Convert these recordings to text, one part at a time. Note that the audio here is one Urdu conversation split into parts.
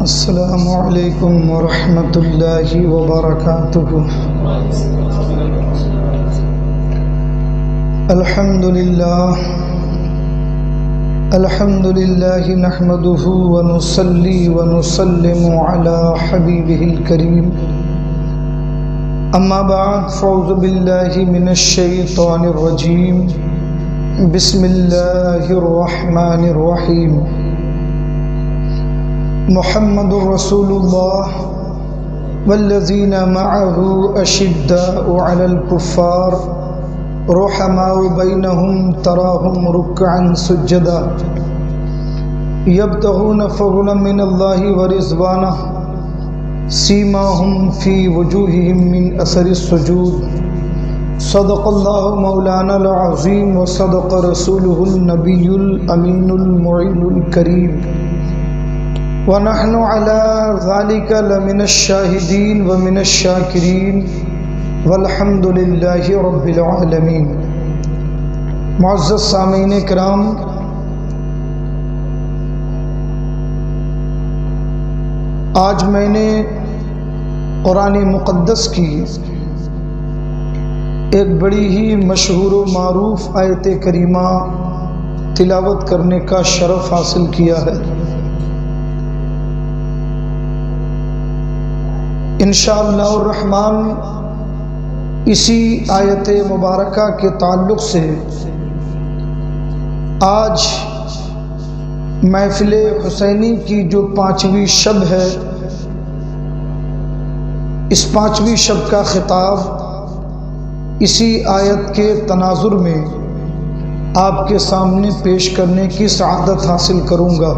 السلام علیکم ورحمۃ اللہ وبرکاتہ۔ الحمد للہ نحمده ونصلی ونسلم علی حبیبہ الکریم، اما بعد فاعوذ باللہ من الشیطان الرجیم، بسم اللہ الرحمن الرحیم۔ محمد رسول اللہ والذین معه اشداء علی الکفار رحماء بینہم تراہم رکعا سجدا یبتغون فضلا من اللہ ورضوانہ سیماہم فی وجوہہم من اثر السجود۔ صدق اللہ مولانا العظیم وصدق رسولہ النبی الامین المعین الکریم، وَنَحْنُ عَلَىٰ ذَلِكَ لَمِنَ الشَّاهِدِينَ وَمِنَ الشَّاكِرِينَ وَالْحَمْدُ لِلَّهِ رَبِّ الْعَالَمِينَ۔ معزز سامعین کرام، آج میں نے قرآن مقدس کی ایک بڑی ہی مشہور و معروف آیت کریمہ تلاوت کرنے کا شرف حاصل کیا ہے۔ انشاءاللہ الرحمن اسی آیت مبارکہ کے تعلق سے آج محفل حسینی کی جو 5ویں شب ہے، اس 5ویں شب کا خطاب اسی آیت کے تناظر میں آپ کے سامنے پیش کرنے کی سعادت حاصل کروں گا۔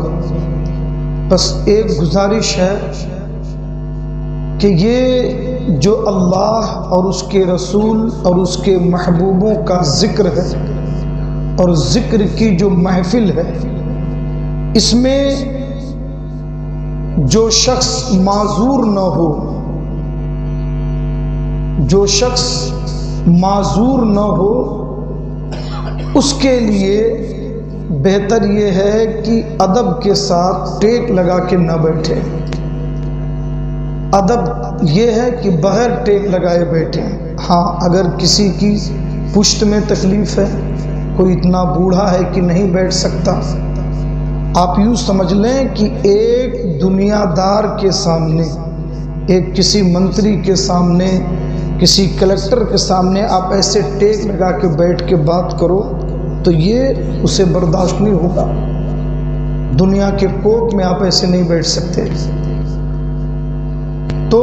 بس ایک گزارش ہے کہ یہ جو اللہ اور اس کے رسول اور اس کے محبوبوں کا ذکر ہے اور ذکر کی جو محفل ہے، اس میں جو شخص معذور نہ ہو، جو شخص معذور نہ ہو، اس کے لیے بہتر یہ ہے کہ ادب کے ساتھ ٹیک لگا کے نہ بیٹھے۔ ادب یہ ہے کہ بغیر ٹیک لگائے بیٹھے۔ ہاں، اگر کسی کی پشت میں تکلیف ہے، کوئی اتنا بوڑھا ہے کہ نہیں بیٹھ سکتا، آپ یوں سمجھ لیں کہ ایک دنیا دار کے سامنے، ایک کسی منتری کے سامنے، کسی کلکٹر کے سامنے آپ ایسے ٹیک لگا کے بیٹھ کے بات کرو تو یہ اسے برداشت نہیں ہوگا۔ دنیا کے کوپ میں آپ ایسے نہیں بیٹھ سکتے۔ تو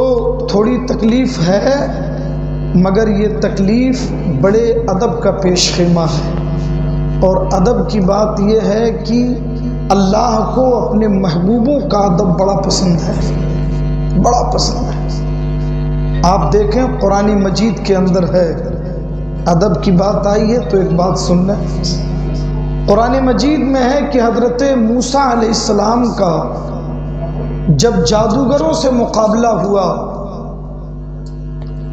تھوڑی تکلیف ہے، مگر یہ تکلیف بڑے ادب کا پیش خیمہ ہے، اور ادب کی بات یہ ہے کہ اللہ کو اپنے محبوبوں کا ادب بڑا پسند ہے، بڑا پسند ہے۔ آپ دیکھیں قرآن مجید کے اندر ہے، ادب کی بات آئی ہے تو ایک بات سن لیں۔ قرآن مجید میں ہے کہ حضرت موسیٰ علیہ السلام کا جب جادوگروں سے مقابلہ ہوا،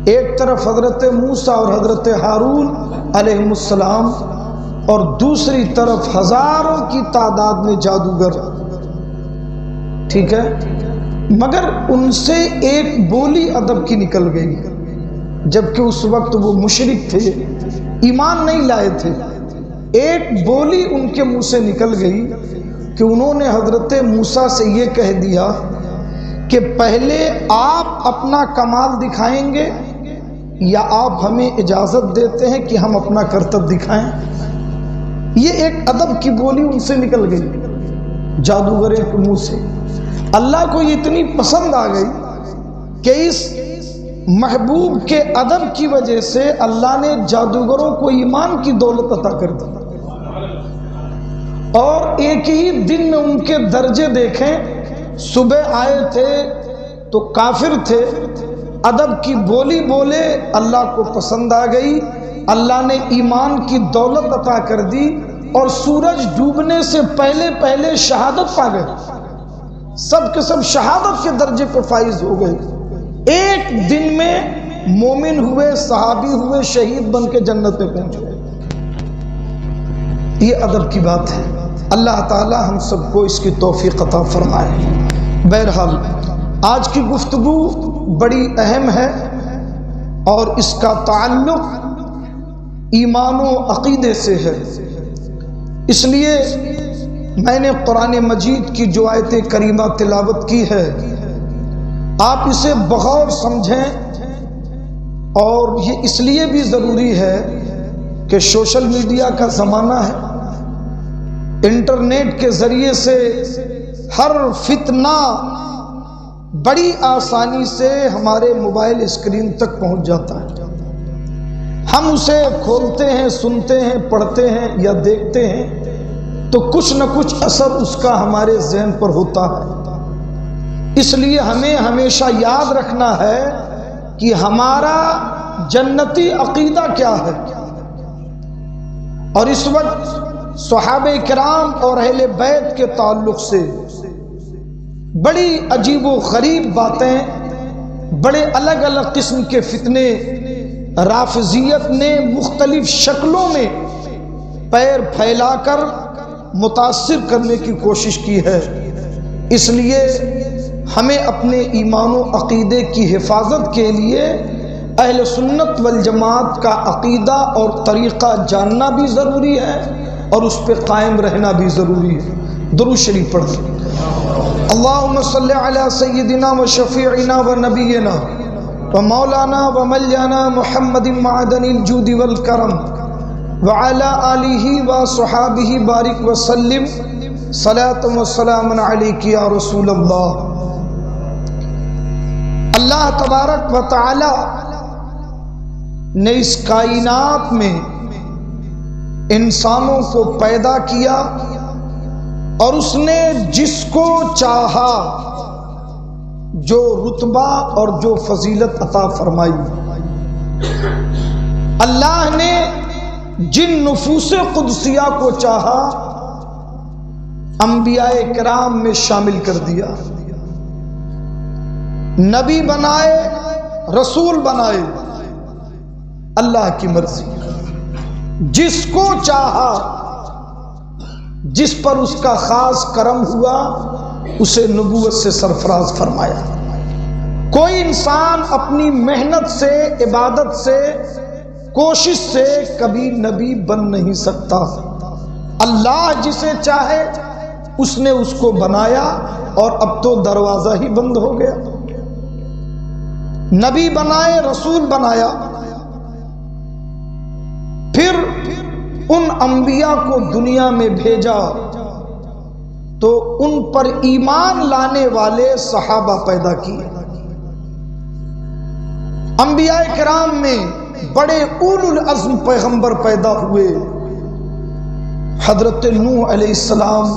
ایک طرف حضرت موسیٰ اور حضرت ہارون علیہ السلام، اور دوسری طرف ہزاروں کی تعداد میں جادوگر، ٹھیک ہے، مگر ان سے ایک بولی ادب کی نکل گئی، جبکہ اس وقت وہ مشرک تھے، ایمان نہیں لائے تھے۔ ایک بولی ان کے منہ سے نکل گئی کہ انہوں نے حضرت موسیٰ سے یہ کہہ دیا کہ پہلے آپ اپنا کمال دکھائیں گے یا آپ ہمیں اجازت دیتے ہیں کہ ہم اپنا کرتب دکھائیں؟ یہ ایک ادب کی بولی ان سے نکل گئی جادوگر کے منہ سے۔ اللہ کو یہ اتنی پسند آ گئی کہ اس محبوب کے ادب کی وجہ سے اللہ نے جادوگروں کو ایمان کی دولت عطا کر دی، اور ایک ہی دن میں ان کے درجے دیکھیں، صبح آئے تھے تو کافر تھے، ادب کی بولی بولے، اللہ کو پسند آ گئی، اللہ نے ایمان کی دولت عطا کر دی، اور سورج ڈوبنے سے پہلے پہلے شہادت پا گئے، سب کے سب شہادت کے درجے پر فائز ہو گئے۔ ایک دن میں مومن ہوئے، صحابی ہوئے، شہید بن کے جنت میں پہنچ گئے۔ یہ ادب کی بات ہے۔ اللہ تعالی ہم سب کو اس کی توفیق عطا فرمائے۔ بہرحال آج کی گفتگو بڑی اہم ہے اور اس کا تعلق ایمان و عقیدے سے ہے، اس لیے میں نے قرآن مجید کی جو آیت کریمہ تلاوت کی ہے آپ اسے بغور سمجھیں، اور یہ اس لیے بھی ضروری ہے کہ سوشل میڈیا کا زمانہ ہے، انٹرنیٹ کے ذریعے سے ہر فتنہ بڑی آسانی سے ہمارے موبائل اسکرین تک پہنچ جاتا ہے، ہم اسے کھولتے ہیں، سنتے ہیں، پڑھتے ہیں یا دیکھتے ہیں تو کچھ نہ کچھ اثر اس کا ہمارے ذہن پر ہوتا ہے۔ اس لیے ہمیں ہمیشہ یاد رکھنا ہے کہ ہمارا جنتی عقیدہ کیا ہے، اور اس وقت صحابہ کرام اور اہل بیت کے تعلق سے بڑی عجیب و غریب باتیں، بڑے الگ الگ قسم کے فتنے رافضیت نے مختلف شکلوں میں پیر پھیلا کر متاثر کرنے کی کوشش کی ہے۔ اس لیے ہمیں اپنے ایمان و عقیدے کی حفاظت کے لیے اہل سنت والجماعت کا عقیدہ اور طریقہ جاننا بھی ضروری ہے اور اس پہ قائم رہنا بھی ضروری ہے۔ درود شریف پڑھیں۔ اللہم صلی علی سیدنا و شفیعنا و نبینا و مولانا و ملیانا محمد معدن الجود والکرم وعلی آلہ و صحابہ بارک وسلم صلاۃ و سلام علیک یا رسول اللہ۔ اللہ تبارک و تعالی نے اس کائنات میں انسانوں کو پیدا کیا اور اس نے جس کو چاہا جو رتبہ اور جو فضیلت عطا فرمائی۔ اللہ نے جن نفوس قدسیہ کو چاہا انبیاء کرام میں شامل کر دیا، نبی بنائے، رسول بنائے، اللہ کی مرضی۔ جس کو چاہا، جس پر اس کا خاص کرم ہوا، اسے نبوت سے سرفراز فرمایا۔ کوئی انسان اپنی محنت سے، عبادت سے، کوشش سے کبھی نبی بن نہیں سکتا۔ اللہ جسے چاہے اس نے اس کو بنایا، اور اب تو دروازہ ہی بند ہو گیا۔ نبی بنائے، رسول بنایا، پھر ان انبیاء کو دنیا میں بھیجا تو ان پر ایمان لانے والے صحابہ پیدا کیے۔ انبیاء کرام میں بڑے اولو العزم پیغمبر پیدا ہوئے، حضرت نوح علیہ السلام،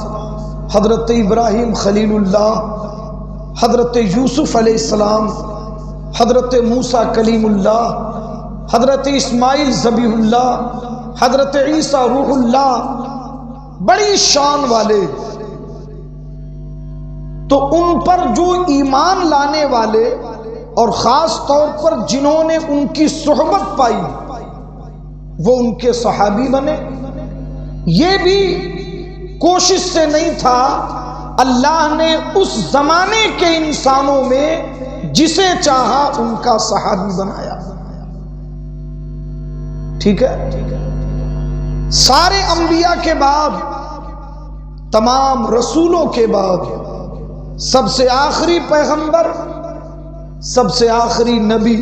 حضرت ابراہیم خلیل اللہ، حضرت یوسف علیہ السلام، حضرت موسیٰ کلیم اللہ، حضرت اسماعیل ذبیح اللہ، حضرت عیسیٰ روح اللہ، بڑی شان والے۔ تو ان پر جو ایمان لانے والے اور خاص طور پر جنہوں نے ان کی صحبت پائی وہ ان کے صحابی بنے۔ یہ بھی کوشش سے نہیں تھا، اللہ نے اس زمانے کے انسانوں میں جسے چاہا ان کا صحابی بنایا۔ ٹھیک ہے؟ سارے انبیاء کے بعد، تمام رسولوں کے بعد سب سے آخری پیغمبر، سب سے آخری نبی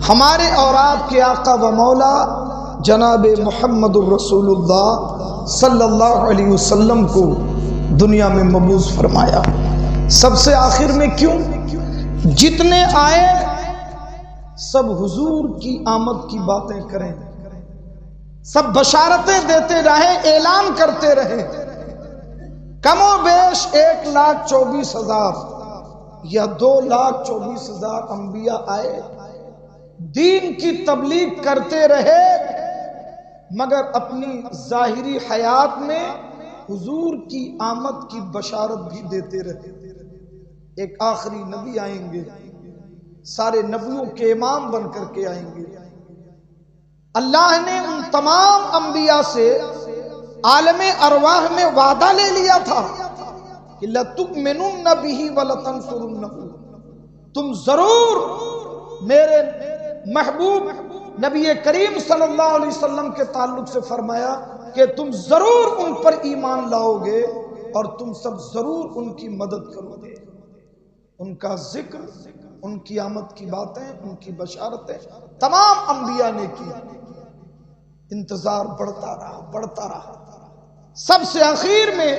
ہمارے اور آپ کے آقا و مولا جناب محمد الرسول اللہ صلی اللہ علیہ وسلم کو دنیا میں مبعوث فرمایا۔ سب سے آخر میں کیوں؟ جتنے آئے سب حضور کی آمد کی باتیں کریں، سب بشارتیں دیتے رہے، اعلان کرتے رہے۔ کم و بیش 1,24,000 یا 2,24,000 انبیاء آئے، دین کی تبلیغ کرتے رہے، مگر اپنی ظاہری حیات میں حضور کی آمد کی بشارت بھی دیتے رہے۔ ایک آخری نبی آئیں گے، سارے نبیوں کے امام بن کر کے آئیں گے۔ اللہ نے ان تمام انبیاء سے عالم ارواح میں وعدہ لے لیا تھا کہ لَتُؤْمِنُنَّ بِهِ وَلَتَنْصُرُنَّهُ، تم ضرور میرے محبوب نبی کریم صلی اللہ علیہ وسلم کے تعلق سے فرمایا کہ تم ضرور ان پر ایمان لاؤ گے اور تم سب ضرور ان کی مدد کرو گے۔ ان کا ذکر، ان کی آمد کی باتیں، ان کی بشارتیں تمام انبیاء نے کی۔ انتظار بڑھتا رہا۔ سب سے آخر میں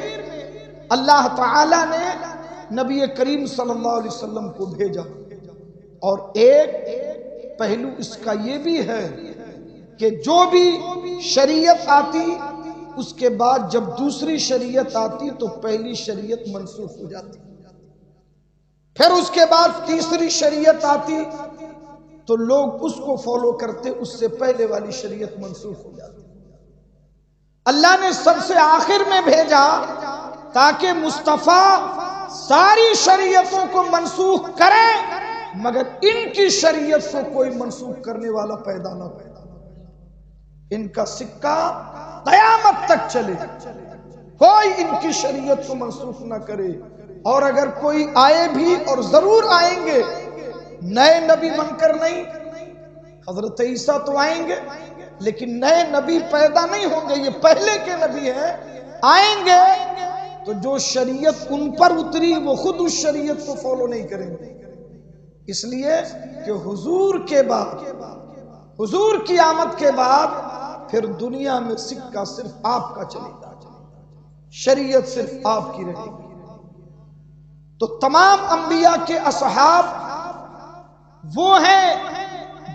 اللہ تعالی نے نبی کریم صلی اللہ علیہ وسلم کو بھیجا۔ اور ایک پہلو اس کا یہ بھی ہے کہ جو بھی شریعت آتی اس کے بعد جب دوسری شریعت آتی تو پہلی شریعت منسوخ ہو جاتی، پھر اس کے بعد تیسری شریعت آتی تو لوگ اس کو فالو کرتے، اس سے پہلے والی شریعت منسوخ ہو جاتی۔ اللہ نے سب سے آخر میں بھیجا تاکہ مصطفیٰ ساری شریعتوں کو منسوخ کرے مگر ان کی شریعت کو کوئی منسوخ کرنے والا پیدا نہ ہو، ان کا سکہ قیامت تک چلے، کوئی ان کی شریعت کو منسوخ نہ کرے۔ اور اگر کوئی آئے بھی، اور ضرور آئیں گے، نئے نبی بن کر نہیں، حضرت عیسیٰ تو آئیں گے لیکن نئے نبی پیدا نہیں ہوں گے، یہ پہلے کے نبی ہیں، آئیں گے تو جو شریعت ان پر اتری وہ خود اس شریعت کو فالو نہیں کریں گے، اس لیے کہ حضور کے بعد، حضور کی آمد کے بعد پھر دنیا میں سکہ صرف آپ کا چلے گا، شریعت صرف آپ کی رہے گی۔ تو تمام انبیاء کے اصحاب وہ ہیں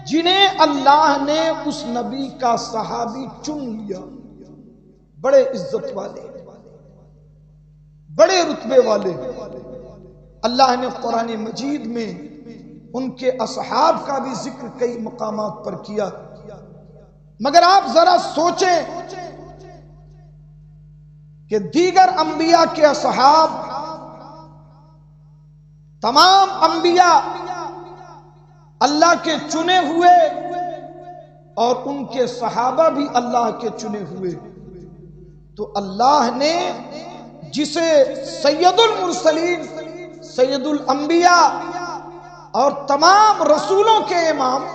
جنہیں اللہ نے اس نبی کا صحابی چن لیا، بڑے عزت والے، بڑے رتبے والے۔ اللہ نے قرآن مجید میں ان کے اصحاب کا بھی ذکر کئی مقامات پر کیا، مگر آپ ذرا سوچیں کہ دیگر انبیاء کے اصحاب، تمام انبیاء اللہ کے چنے ہوئے اور ان کے صحابہ بھی اللہ کے چنے ہوئے، تو اللہ نے جسے سید المرسلین، سید الانبیاء اور تمام رسولوں کے امام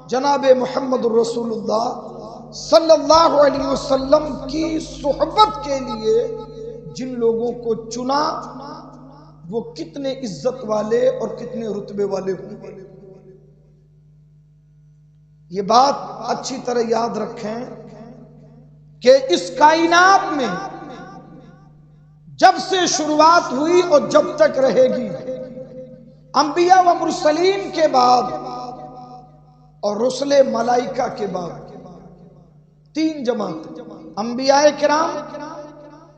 جناب محمد الرسول اللہ صلی اللہ علیہ وسلم کی صحبت کے لیے جن لوگوں کو چنا وہ کتنے عزت والے اور کتنے رتبے والے ہوں گے۔ یہ بات اچھی طرح یاد رکھیں کہ اس کائنات میں جب سے شروعات ہوئی اور جب تک رہے گی، انبیاء و مرسلین کے بعد اور رسل ملائکہ کے بعد تین جماعت، انبیاء کرام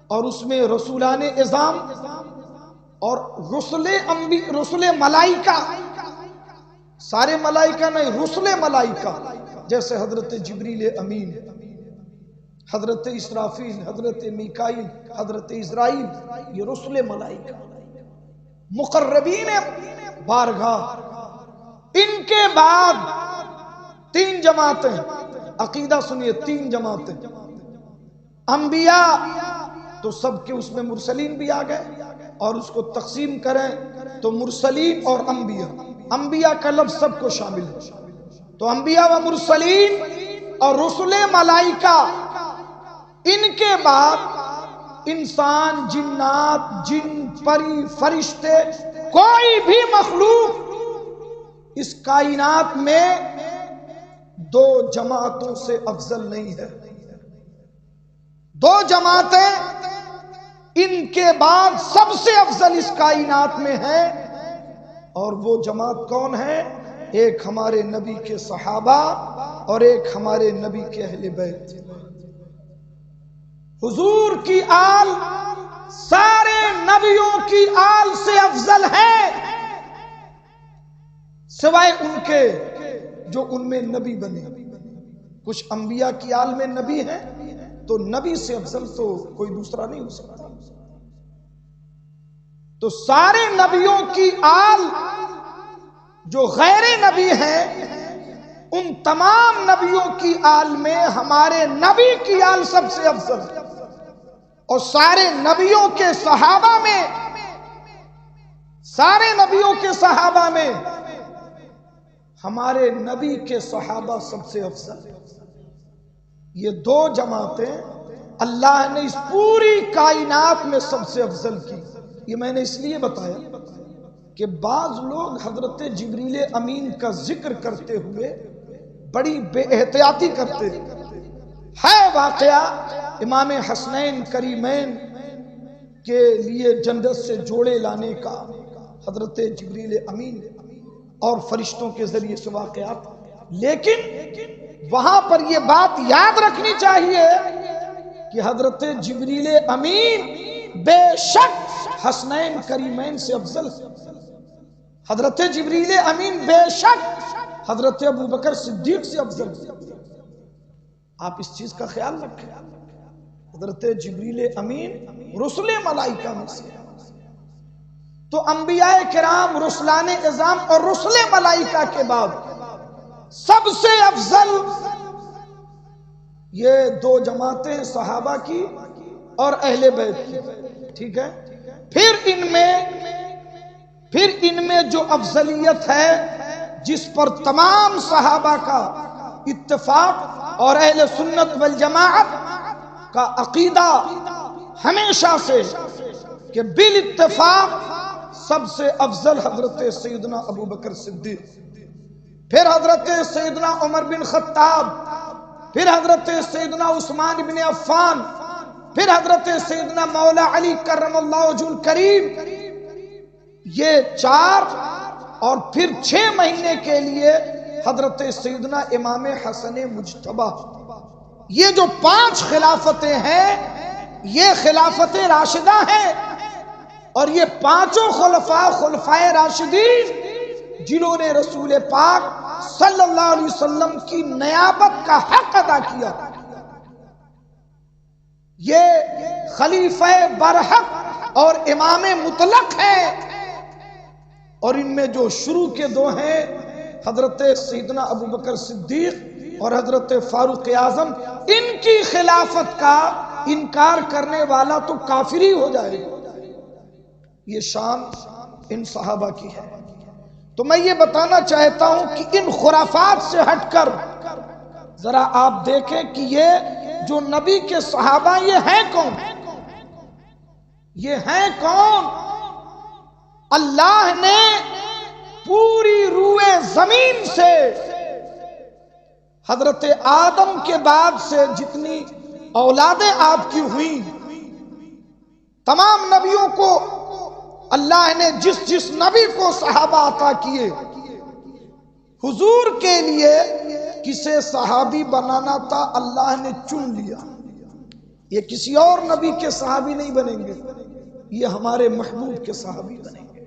اور اس میں رسولان اعظام اور رسل ملائکہ، سارے ملائکہ نہیں، رسل ملائکہ، جیسے حضرت جبریل امین، حضرت اسرافیل، حضرت میکائیل، حضرت اسرائیل، یہ رسل ملائکہ مقربین بارگاہ۔ ان کے بعد تین جماعتیں، عقیدہ سنیے، تین جماعتیں، انبیاء تو سب کے اس میں مرسلین بھی آ گئے، اور اس کو تقسیم کریں تو مرسلین اور انبیاء، انبیاء کا لفظ سب کو شامل ہے، تو انبیاء و مرسلین اور رسل ملائکہ۔ ان کے بعد انسان، جنات، جن، پری، فرشتے، کوئی بھی مخلوق اس کائنات میں دو جماعتوں سے افضل نہیں ہے۔ دو جماعتیں ان کے بعد سب سے افضل اس کائنات میں ہے، اور وہ جماعت کون ہے؟ ایک ہمارے نبی کے صحابہ اور ایک ہمارے نبی کے اہل بیت۔ حضور کی آل سارے نبیوں کی آل سے افضل ہے، سوائے ان کے جو ان میں نبی بنے۔ کچھ انبیاء کی آل میں نبی ہیں تو نبی سے افضل تو کوئی دوسرا نہیں ہو سکتا۔ تو سارے نبیوں کی آل جو غیر نبی ہیں، ان تمام نبیوں کی آل میں ہمارے نبی کی آل سب سے افضل ہے۔ اور سارے نبیوں کے صحابہ میں، سارے نبیوں کے صحابہ میں ہمارے نبی کے صحابہ سب سے افضل۔ یہ دو جماعتیں اللہ نے اس پوری کائنات میں سب سے افضل کی۔ یہ میں نے اس لیے بتایا کہ بعض لوگ حضرت جبریل امین کا ذکر کرتے ہوئے بڑی بے احتیاطی کرتے ہے۔ واقعہ امام حسنین کریمین کے لیے جنت سے جوڑے لانے کا حضرت جبریل امین اور فرشتوں کے ذریعے سے واقعات، لیکن وہاں پر یہ بات یاد رکھنی چاہیے کہ حضرت جبریل امین بے شک حسنین کریمین سے افضل ہے۔ حضرت جبریل امین بے شک حضرت ابوبکر صدیق سے افضل ہے۔ آپ اس چیز کا خیال رکھیں، حضرت جبریل امین رسل ملائکہ میں سے، تو انبیاء کرام، رسلان اعظام اور رسل ملائکہ کے بعد سب سے افضل یہ دو جماعتیں صحابہ کی اور اہل بیت کی، ٹھیک ہے؟ پھر ان میں جو افضلیت ہے جس پر تمام صحابہ کا اتفاق اور اہل سنت والجماعت کا عقیدہ ہمیشہ سے کہ بالاتفاق سب سے افضل حضرت سیدنا ابوبکر صدیق، پھر حضرت سیدنا عمر بن خطاب، پھر حضرت سیدنا عثمان بن عفان، پھر حضرت سیدنا مولا علی کرم اللہ وجہ الکریم، یہ چار، اور پھر 6 مہینے کے لیے حضرت سیدنا امام حسن مجتبی۔ یہ جو 5 خلافتیں ہیں یہ خلافت راشدہ ہیں، اور یہ 5 خلفائے راشدین جنہوں نے رسول پاک صلی اللہ علیہ وسلم کی نیابت کا حق ادا کیا، یہ خلیفہ برحق اور امام مطلق ہیں۔ اور ان میں جو شروع کے 2 ہیں حضرت سیدنا ابوبکر صدیق اور حضرت فاروق اعظم، ان کی خلافت کا انکار کرنے والا تو کافر ہی ہو جائے گا۔ یہ شان ان صحابہ کی ہے۔ تو میں یہ بتانا چاہتا ہوں کہ ان خرافات سے ہٹ کر ذرا آپ دیکھیں کہ یہ جو نبی کے صحابہ یہ ہیں کون؟ یہ ہیں کون؟ اللہ نے پوری روئے زمین سے حضرت آدم کے بعد سے جتنی اولادیں آپ کی ہوئیں، تمام نبیوں کو اللہ نے جس نبی کو صحابہ عطا کیے، حضور کے لیے کسے صحابی بنانا تھا اللہ نے چن لیا۔ یہ کسی اور نبی کے صحابی نہیں بنیں گے، یہ ہمارے محبوب کے صحابی بنیں گے۔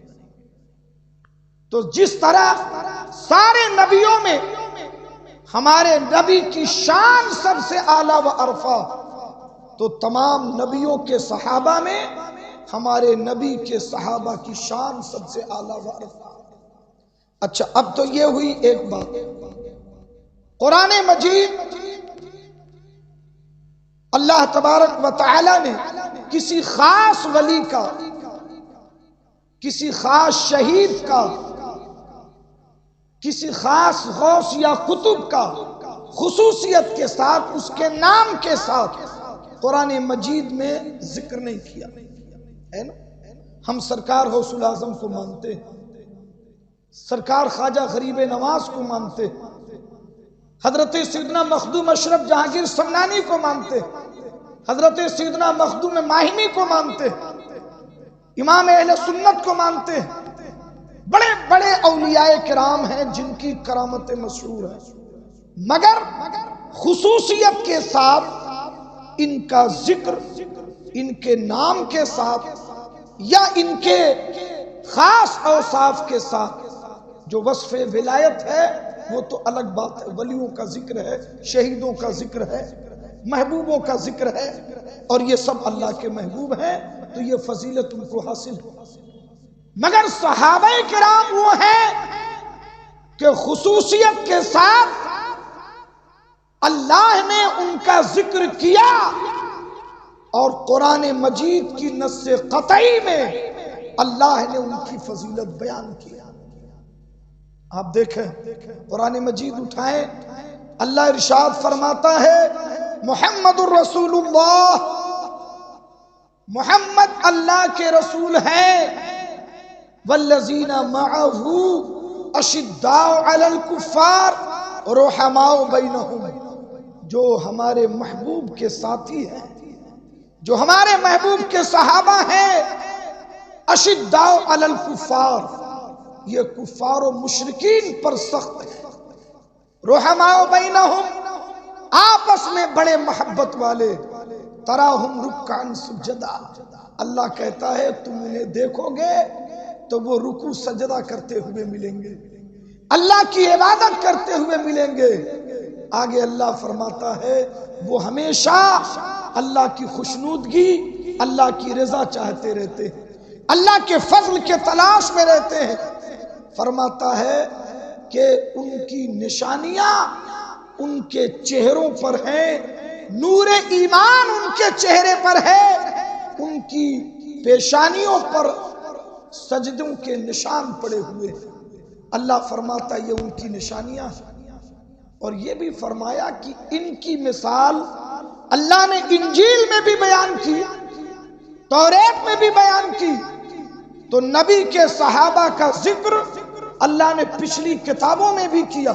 تو جس طرح سارے نبیوں میں ہمارے نبی کی شان سب سے اعلیٰ و ارفع، تو تمام نبیوں کے صحابہ میں ہمارے نبی کے صحابہ کی شان سب سے اعلیٰ و ارفع۔ اچھا، اب تو یہ ہوئی ایک بات، قرآن مجید اللہ تبارک و تعالی نے کسی خاص ولی کا، کسی خاص شہید کا، کسی خاص غوث یا قطب کا خصوصیت کے ساتھ، اس کے نام کے ساتھ قرآن مجید میں ذکر نہیں کیا ہے نا۔ ہم سرکار غوث الاعظم کو مانتے ہیں، سرکار خواجہ غریب نواز کو مانتے ہیں، حضرت سیدنا مخدوم اشرف جہانگیر سمنانی کو مانتے ہیں، حضرت سیدنا مخدوم ماہمی کو مانتے ہیں، امام اہل سنت کو مانتے ہیں۔ بڑے بڑے اولیاء کرام ہیں جن کی کرامتیں مشہور ہیں، مگر خصوصیت کے ساتھ ان کا ذکر ان کے نام کے ساتھ یا ان کے خاص اوصاف کے ساتھ جو وصف ولایت ہے وہ تو الگ بات ہے۔ ولیوں کا ذکر ہے، شہیدوں کا ذکر ہے، محبوبوں کا ذکر ہے، اور یہ سب اللہ کے محبوب ہیں تو یہ فضیلت ان کو حاصل ہو۔ مگر صحابہ کرام وہ ہیں کہ خصوصیت کے ساتھ اللہ نے ان کا ذکر کیا اور قرآن مجید کی نص قطعی میں اللہ نے ان کی فضیلت بیان کی۔ آپ دیکھیں قرآن مجید اٹھائیں، اللہ ارشاد فرماتا ہے محمد الرسول اللہ، محمد اللہ کے رسول ہیں، والذین معہ اشداء علی الکفار رحماء بینہم، جو ہمارے محبوب کے ساتھی ہیں، جو ہمارے محبوب کے صحابہ ہیں، اشداء علی الکفار، یہ کفار و مشرکین پر سخت ہے، رحماء بینہم، آپس میں بڑے محبت والے، تراہم رکعا سجدا، اللہ کہتا ہے تم انہیں دیکھو گے تو وہ رکوع سجدہ کرتے ہوئے ملیں گے، اللہ کی عبادت کرتے ہوئے ملیں گے۔ آگے اللہ فرماتا ہے وہ ہمیشہ اللہ کی خوشنودگی، اللہ کی رضا چاہتے رہتے ہیں، اللہ کے فضل کے تلاش میں رہتے ہیں۔ فرماتا ہے کہ ان کی نشانیاں ان کے چہروں پر ہیں، نور ایمان ان کے چہرے پر ہے، ان کی پیشانیوں پر سجدوں کے نشان پڑے ہوئے ہیں۔ اللہ فرماتا یہ ان کی نشانیاں ہیں، اور یہ بھی فرمایا کہ ان کی مثال اللہ نے انجیل میں بھی بیان کی، توریت میں بھی بیان کی، تو نبی کے صحابہ کا ذکر اللہ نے پچھلی کتابوں میں بھی کیا۔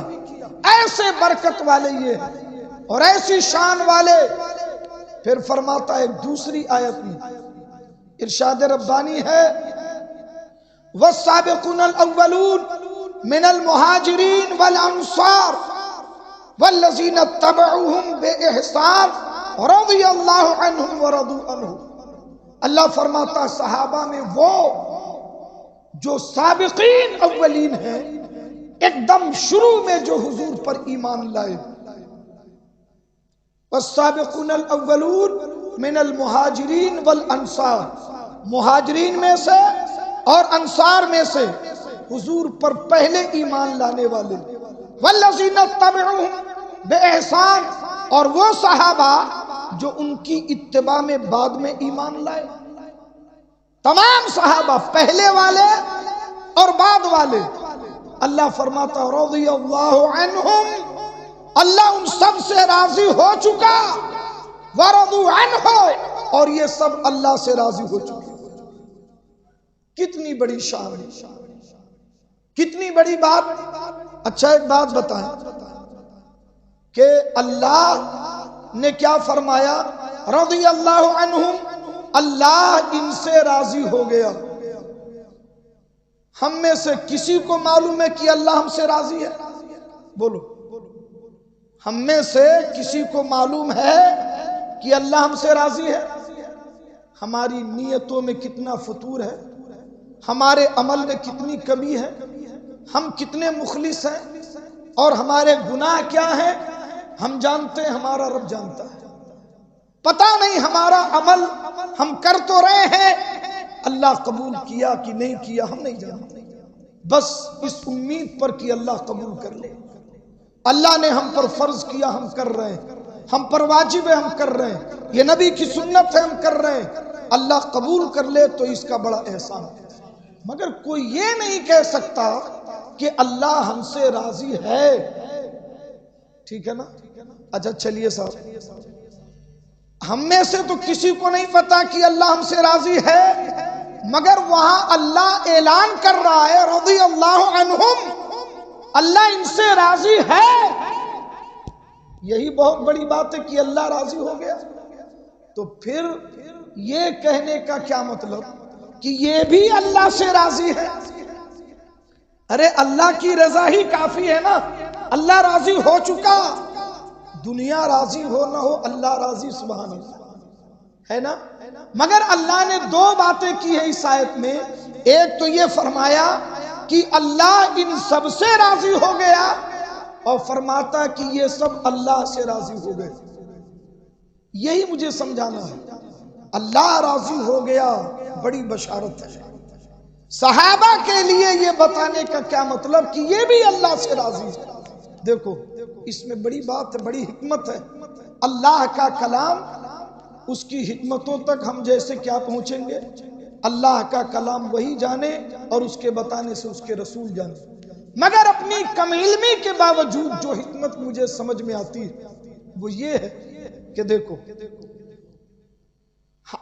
ایسے برکت والے یہ ہیں اور ایسی شان والے۔ پھر فرماتا ہے ایک دوسری آیت میں ارشاد ربانی ہے والسابقون الاولون من المہاجرین والانصار والذین اتبعوہم بإحسان رضی اللہ عنہم ورضوا عنہ۔ اللہ فرماتا صحابہ میں وہ جو سابقین اولین ہیں، ایک دم شروع میں جو حضور پر ایمان لائے، والسابقون الاولون من المہاجرین والانصار، مہاجرین میں سے اور انصار میں سے حضور پر پہلے ایمان لانے والے، والذین اتبعوہم بإحسان، اور وہ صحابہ جو ان کی اتباع میں بعد میں ایمان لائے۔ تمام صحابہ پہلے والے اور بعد والے، اللہ فرماتا رضی اللہ عنہم، اللہ ان سب سے راضی ہو چکا، ورضوا عنہ، اور یہ سب اللہ سے راضی ہو چکے۔ کتنی بڑی شان ہے، کتنی بڑی بات۔ اچھا ایک بات بتائیں کہ اللہ نے کیا فرمایا؟ رضی اللہ عنہم، اللہ ان سے راضی ہو گیا۔ ہم میں سے کسی کو معلوم ہے کہ اللہ ہم سے راضی ہے؟ بولو، ہم میں سے کسی کو معلوم ہے کہ اللہ ہم سے راضی ہے؟ ہماری نیتوں میں کتنا فتور ہے، ہمارے عمل میں کتنی کمی ہے، ہم کتنے مخلص ہیں، اور ہمارے گناہ کیا ہیں ہم جانتے ہیں، ہمارا رب جانتا ہے۔ پتہ نہیں ہمارا عمل ہم کر تو رہے ہیں، اللہ قبول کیا کہ نہیں کیا ہم نہیں جانتے، بس اس امید پر کہ اللہ قبول کر لے۔ اللہ نے ہم پر فرض کیا ہم کر رہے ہیں، ہم پر واجب ہے ہم کر رہے ہیں، یہ نبی کی سنت ہے ہم کر رہے ہیں، اللہ قبول کر لے تو اس کا بڑا احسان ہے۔ مگر کوئی یہ نہیں کہہ سکتا کہ اللہ ہم سے راضی ہے، ٹھیک ہے نا؟ اچھا چلیے صاحب، ہم میں سے تو کسی کو نہیں پتا کہ اللہ ہم سے راضی ہے، مگر وہاں اللہ اعلان کر رہا ہے رضی اللہ عنہم، اللہ ان سے راضی ہے۔ یہی بہت بڑی بات ہے کہ اللہ راضی ہو گیا۔ تو پھر یہ کہنے کا کیا مطلب کہ یہ بھی اللہ سے راضی ہے؟ ارے اللہ کی رضا ہی کافی ہے نا، اللہ راضی ہو چکا، دنیا راضی ہو نہ ہو اللہ راضی، سبحان اللہ ہے نا۔ مگر اللہ نے دو باتیں کی ہے اس آیت میں، ایک تو یہ فرمایا کہ اللہ ان سب سے راضی ہو گیا، اور فرماتا کہ یہ سب اللہ سے راضی ہو گئے۔ یہی مجھے سمجھانا ہے، اللہ راضی ہو گیا بڑی بشارت ہے۔ صحابہ کے لیے یہ بتانے کا کیا مطلب کہ یہ بھی اللہ سے راضی ہے۔ دیکھو اس میں بڑی بات ہے، بڑی حکمت ہے۔ اللہ کا کلام اس کی حکمتوں تک ہم جیسے کیا پہنچیں گے؟ اللہ کا کلام وہی جانے اور اس کے بتانے سے اس کے رسول جانے۔ مگر اپنی کم علمی کے باوجود جو حکمت مجھے سمجھ میں آتی ہے وہ یہ ہے کہ دیکھو،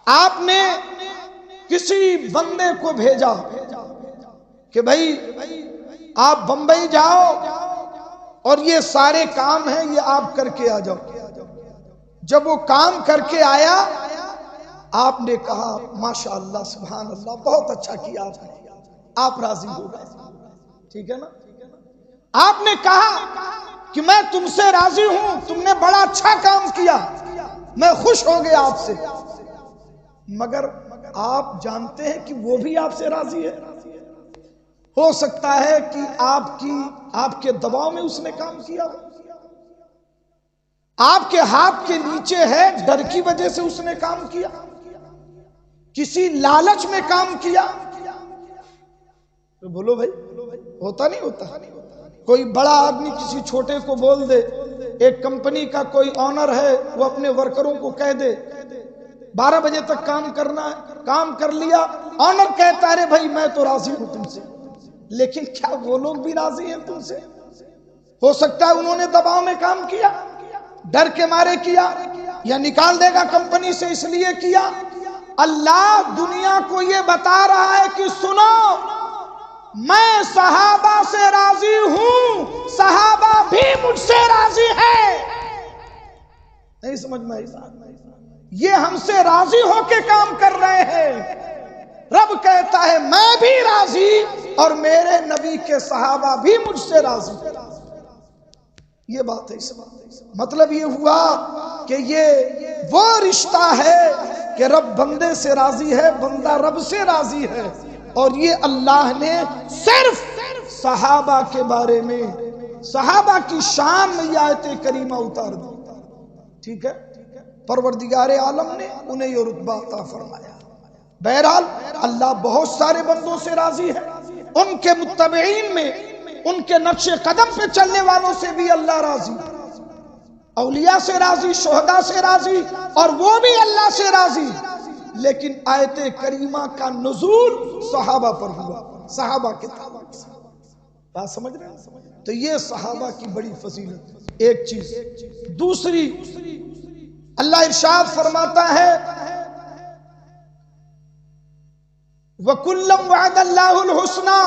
آپ نے کسی بندے کو بھیجا کہ بھائی آپ بمبئی جاؤ اور یہ سارے کام ہیں یہ آپ کر کے آ جاؤ۔ جب وہ کام کر کے آیا آپ نے کہا ماشاءاللہ سبحان اللہ بہت اچھا کیا آپ نے، آپ راضی ہو گئے، ٹھیک ہے نا؟ آپ نے کہا کہ میں تم سے راضی ہوں، تم نے بڑا اچھا کام کیا، میں خوش ہو گیا آپ سے۔ مگر آپ جانتے ہیں کہ وہ بھی آپ سے راضی ہے؟ ہو سکتا ہے کہ آپ کے دباؤ میں اس نے کام کیا ہو، آپ کے ہاتھ کے نیچے ہے، ڈر کی وجہ سے اس نے کام کیا، کسی لالچ میں کام کیا۔ تو بولو بھائی، ہوتا نہیں ہوتا؟ کوئی بڑا آدمی کسی چھوٹے کو بول دے، ایک کمپنی کا کوئی آنر ہے وہ اپنے ورکروں کو کہہ دے 12 بجے تک کام کرنا ہے، کام کر لیا، آنر کہتا ہے بھائی میں تو راضی ہوں تم سے، لیکن کیا وہ لوگ بھی راضی ہیں تم سے؟ ہو سکتا ہے انہوں نے دباؤ میں کام کیا، ڈر کے مارے کیا، یا نکال دے گا کمپنی سے اس لیے کیا۔ اللہ دنیا کو یہ بتا رہا ہے کہ سنو، میں صحابہ سے راضی ہوں، صحابہ بھی مجھ سے راضی ہے۔ نہیں سمجھ میں آئی بات؟ یہ ہم سے راضی ہو کے کام کر رہے ہیں۔ رب کہتا ہے میں بھی راضی اور میرے نبی کے صحابہ بھی مجھ سے راضی۔ یہ بات ہے، اس مطلب یہ ہوا کہ یہ وہ رشتہ ہے کہ رب بندے سے راضی ہے، بندہ رب سے راضی ہے۔ اور یہ اللہ نے صرف صحابہ کے بارے میں، صحابہ کی شان میں یہ آیت کریمہ اتار دی، ٹھیک ہے؟ پروردگار عالم نے انہیں یہ رتبہ عطا فرمایا۔ بہرحال اللہ بہت سارے بندوں سے راضی ہے، ان کے متبعین میں، ان کے نقش قدم پہ چلنے والوں سے بھی اللہ راضی، اولیاء سے راضی، شہداء سے راضی، اور وہ بھی اللہ سے راضی۔ لیکن آیت کریمہ کا نزول صحابہ پر ہوا، صحابہ کے تعلق سے، بات سمجھ رہے ہیں؟ تو یہ صحابہ کی بڑی فضیلت ایک چیز۔ دوسری، اللہ ارشاد فرماتا ہے وَكُلًّا وَعَدَ اللَّهُ الْحُسْنَى،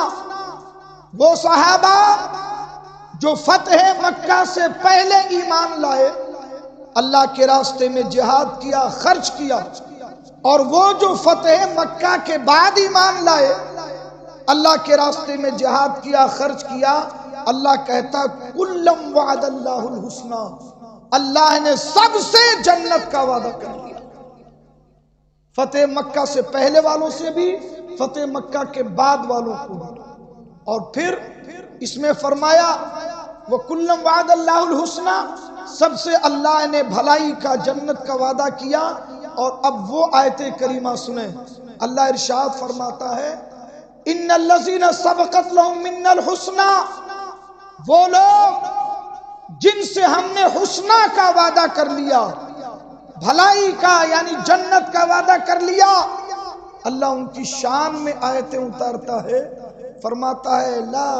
وہ صحابہ جو فتح مکہ سے پہلے ایمان لائے، اللہ کے راستے میں جہاد کیا، خرچ کیا، اور وہ جو فتح مکہ کے بعد ایمان لائے، اللہ کے راستے میں جہاد کیا، خرچ کیا، اللہ کہتا کُلًّا وَعَدَ اللَّهُ الْحُسْنَى، اللہ نے سب سے جنت کا وعدہ کر لیا، فتح مکہ سے پہلے والوں سے بھی، فتح مکہ کے بعد والوں کو بھی۔ اور پھر اس میں فرمایا وَكُلًّا وَعَدَ اللَّهُ الْحُسْنَى، سب سے اللہ نے بھلائی کا، جنت کا وعدہ کیا۔ اور اب وہ آیت کریمہ سنیں، اللہ ارشاد فرماتا ہے إِنَّ الَّذِينَ سَبَقَتْ لَهُم مِّنَّ الْحُسْنَى، وہ لوگ جن سے ہم نے حسنہ کا وعدہ کر لیا، بھلائی کا یعنی جنت کا وعدہ کر لیا، اللہ ان کی شان میں آیتیں اتارتا ہے، فرماتا ہے لا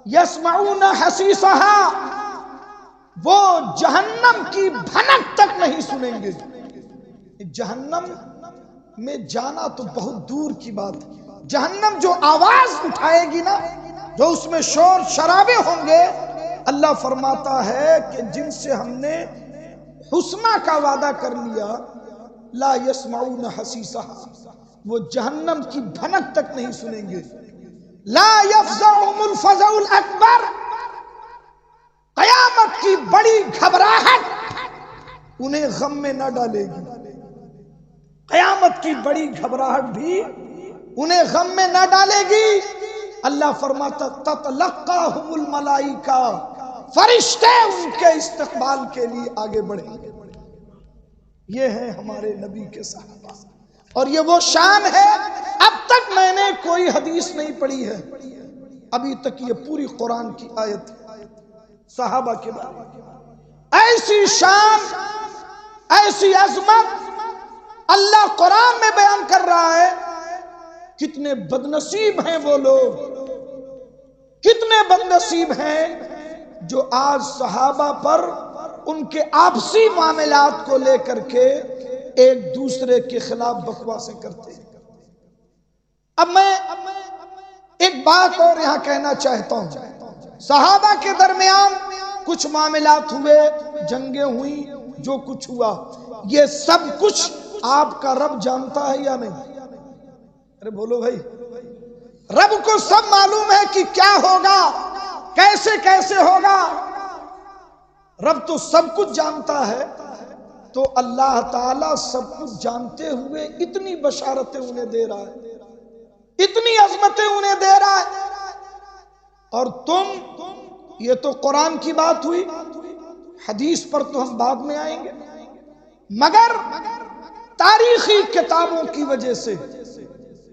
یسمعون حسیسها، وہ جہنم کی بھنک تک نہیں سنیں گے۔ جہنم میں جانا تو بہت دور کی بات ہے، جہنم جو آواز اٹھائے گی نا، جو اس میں شور شرابے ہوں گے، اللہ فرماتا ہے کہ جن سے ہم نے حسنہ کا وعدہ کر لیا، لا یسمعون حسیسها، وہ جہنم کی بھنک تک نہیں سنیں گے۔ لا یفزعهم الفزع الاکبر، قیامت کی بڑی گھبراہٹ انہیں غم میں نہ ڈالے گی، قیامت کی بڑی گھبراہٹ بھی انہیں غم میں نہ ڈالے گی۔ اللہ فرماتا تتلقاہم الملائکہ، فرشتے ان کے استقبال کے لیے آگے بڑھیں گے۔ یہ ہیں ہمارے نبی کے صحابہ، اور یہ وہ شان ہے، اب تک میں نے کوئی حدیث نہیں پڑھی ہے، ابھی تک یہ پوری قرآن کی آیت ہے صحابہ کے بارے میں۔ ایسی شان ایسی عظمت اللہ قرآن میں بیان کر رہا ہے. کتنے بدنصیب ہیں وہ لوگ، کتنے بدنصیب ہیں جو آج صحابہ پر ان کے آپسی معاملات کو لے کر کے ایک دوسرے کے خلاف بکواسیں کرتے ہیں. اب میں ایک بات اور یہاں کہنا چاہتا ہوں. صحابہ کے درمیان کچھ معاملات ہوئے، جنگیں ہوئی، جو کچھ ہوا، یہ سب کچھ آپ کا رب جانتا ہے یا نہیں؟ ارے بولو بھائی، رب کو سب معلوم ہے کہ کیا ہوگا، کیسے کیسے ہوگا. رب تو سب کچھ جانتا ہے. تو اللہ تعالیٰ سب کچھ جانتے ہوئے اتنی بشارتیں انہیں دے رہا ہے، اتنی عظمتیں انہیں دے رہا ہے. اور تم، یہ تو قرآن کی بات ہوئی، حدیث پر تو ہم بعد میں آئیں گے، مگر تاریخی کتابوں کی وجہ سے،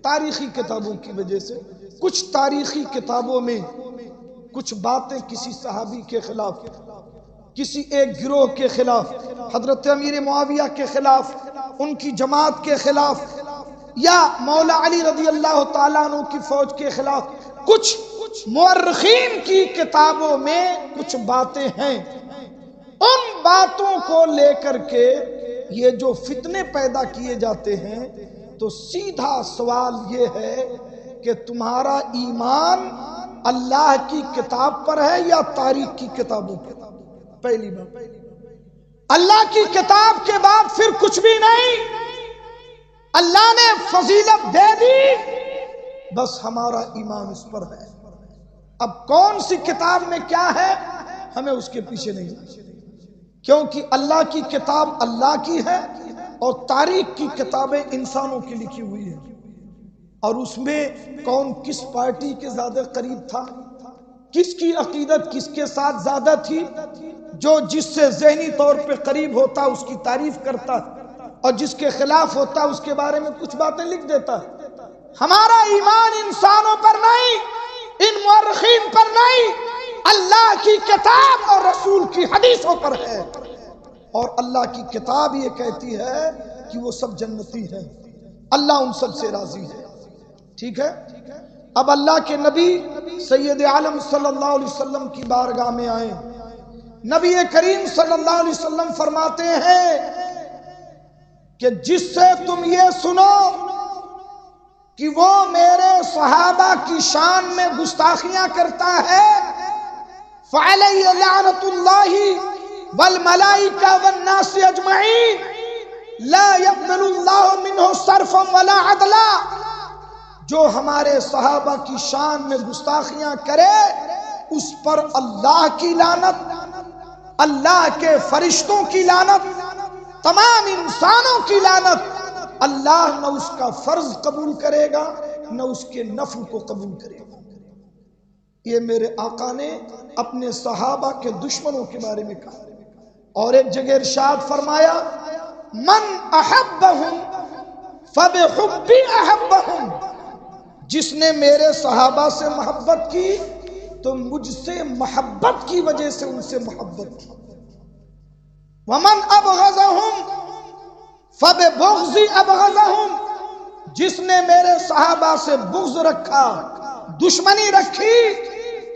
تاریخی کتابوں کی وجہ سے کچھ تاریخی کتابوں میں کچھ باتیں کسی صحابی کے خلاف، کسی ایک گروہ کے خلاف، حضرت امیر معاویہ کے خلاف، ان کی جماعت کے خلاف، یا مولا علی رضی اللہ تعالیٰ عنہ کی فوج کے خلاف، کچھ مورخین کی کتابوں میں کچھ باتیں ہیں. ان باتوں کو لے کر کے یہ جو فتنے پیدا کیے جاتے ہیں، تو سیدھا سوال یہ ہے کہ تمہارا ایمان اللہ کی کتاب پر ہے یا تاریخ کی کتابوں پر؟ پہلی بات، اللہ کی کتاب کے بعد پھر کچھ بھی نہیں. اللہ نے فضیلت دے دی، بس ہمارا ایمان اس پر ہے. اب کون سی کتاب میں کیا ہے ہمیں اس کے پیچھے نہیں، کیونکہ اللہ کی کتاب اللہ کی ہے اور تاریخ کی کتابیں انسانوں کی لکھی ہوئی ہیں. اور اس میں کون کس پارٹی کے زیادہ قریب تھا، کس کی عقیدت کس کے ساتھ زیادہ تھی، جو جس سے ذہنی طور پہ قریب ہوتا اس کی تعریف کرتا، اور جس کے خلاف ہوتا اس کے بارے میں کچھ باتیں لکھ دیتا. ہمارا ایمان انسانوں پر نہیں، ان مورخین پر نہیں، اللہ کی کتاب اور رسول کی حدیثوں پر ہے. اور اللہ کی کتاب یہ کہتی ہے کہ وہ سب جنتی ہیں، اللہ ان سب سے راضی ہے. ٹھیک ہے. اب اللہ کے نبی سید عالم صلی اللہ علیہ وسلم کی بارگاہ میں آئیں. نبی کریم صلی اللہ علیہ وسلم فرماتے ہیں کہ جس سے تم یہ سنو کہ وہ میرے صحابہ کی شان میں گستاخیاں کرتا ہے، فعلیہ لعنت اللہ والملائکہ والناس اجمعین لا يقبل اللہ منہ صرفا ولا عدلا. جو ہمارے صحابہ کی شان میں گستاخیاں کرے اس پر اللہ کی لعنت، اللہ کے فرشتوں کی لعنت، تمام انسانوں کی لعنت. اللہ نہ اس کا فرض قبول کرے گا نہ اس کے نفل کو قبول کرے گا. یہ میرے آقا نے اپنے صحابہ کے دشمنوں کے بارے میں کہا. اور ایک جگہ ارشاد فرمایا، من احبہم فبحبی احبہم. جس نے میرے صحابہ سے محبت کی تو مجھ سے محبت کی وجہ سے ان سے محبت کی. ومن ابغضہم فببغضی ابغضہم. جس نے میرے صحابہ سے بغض رکھا، دشمنی رکھی،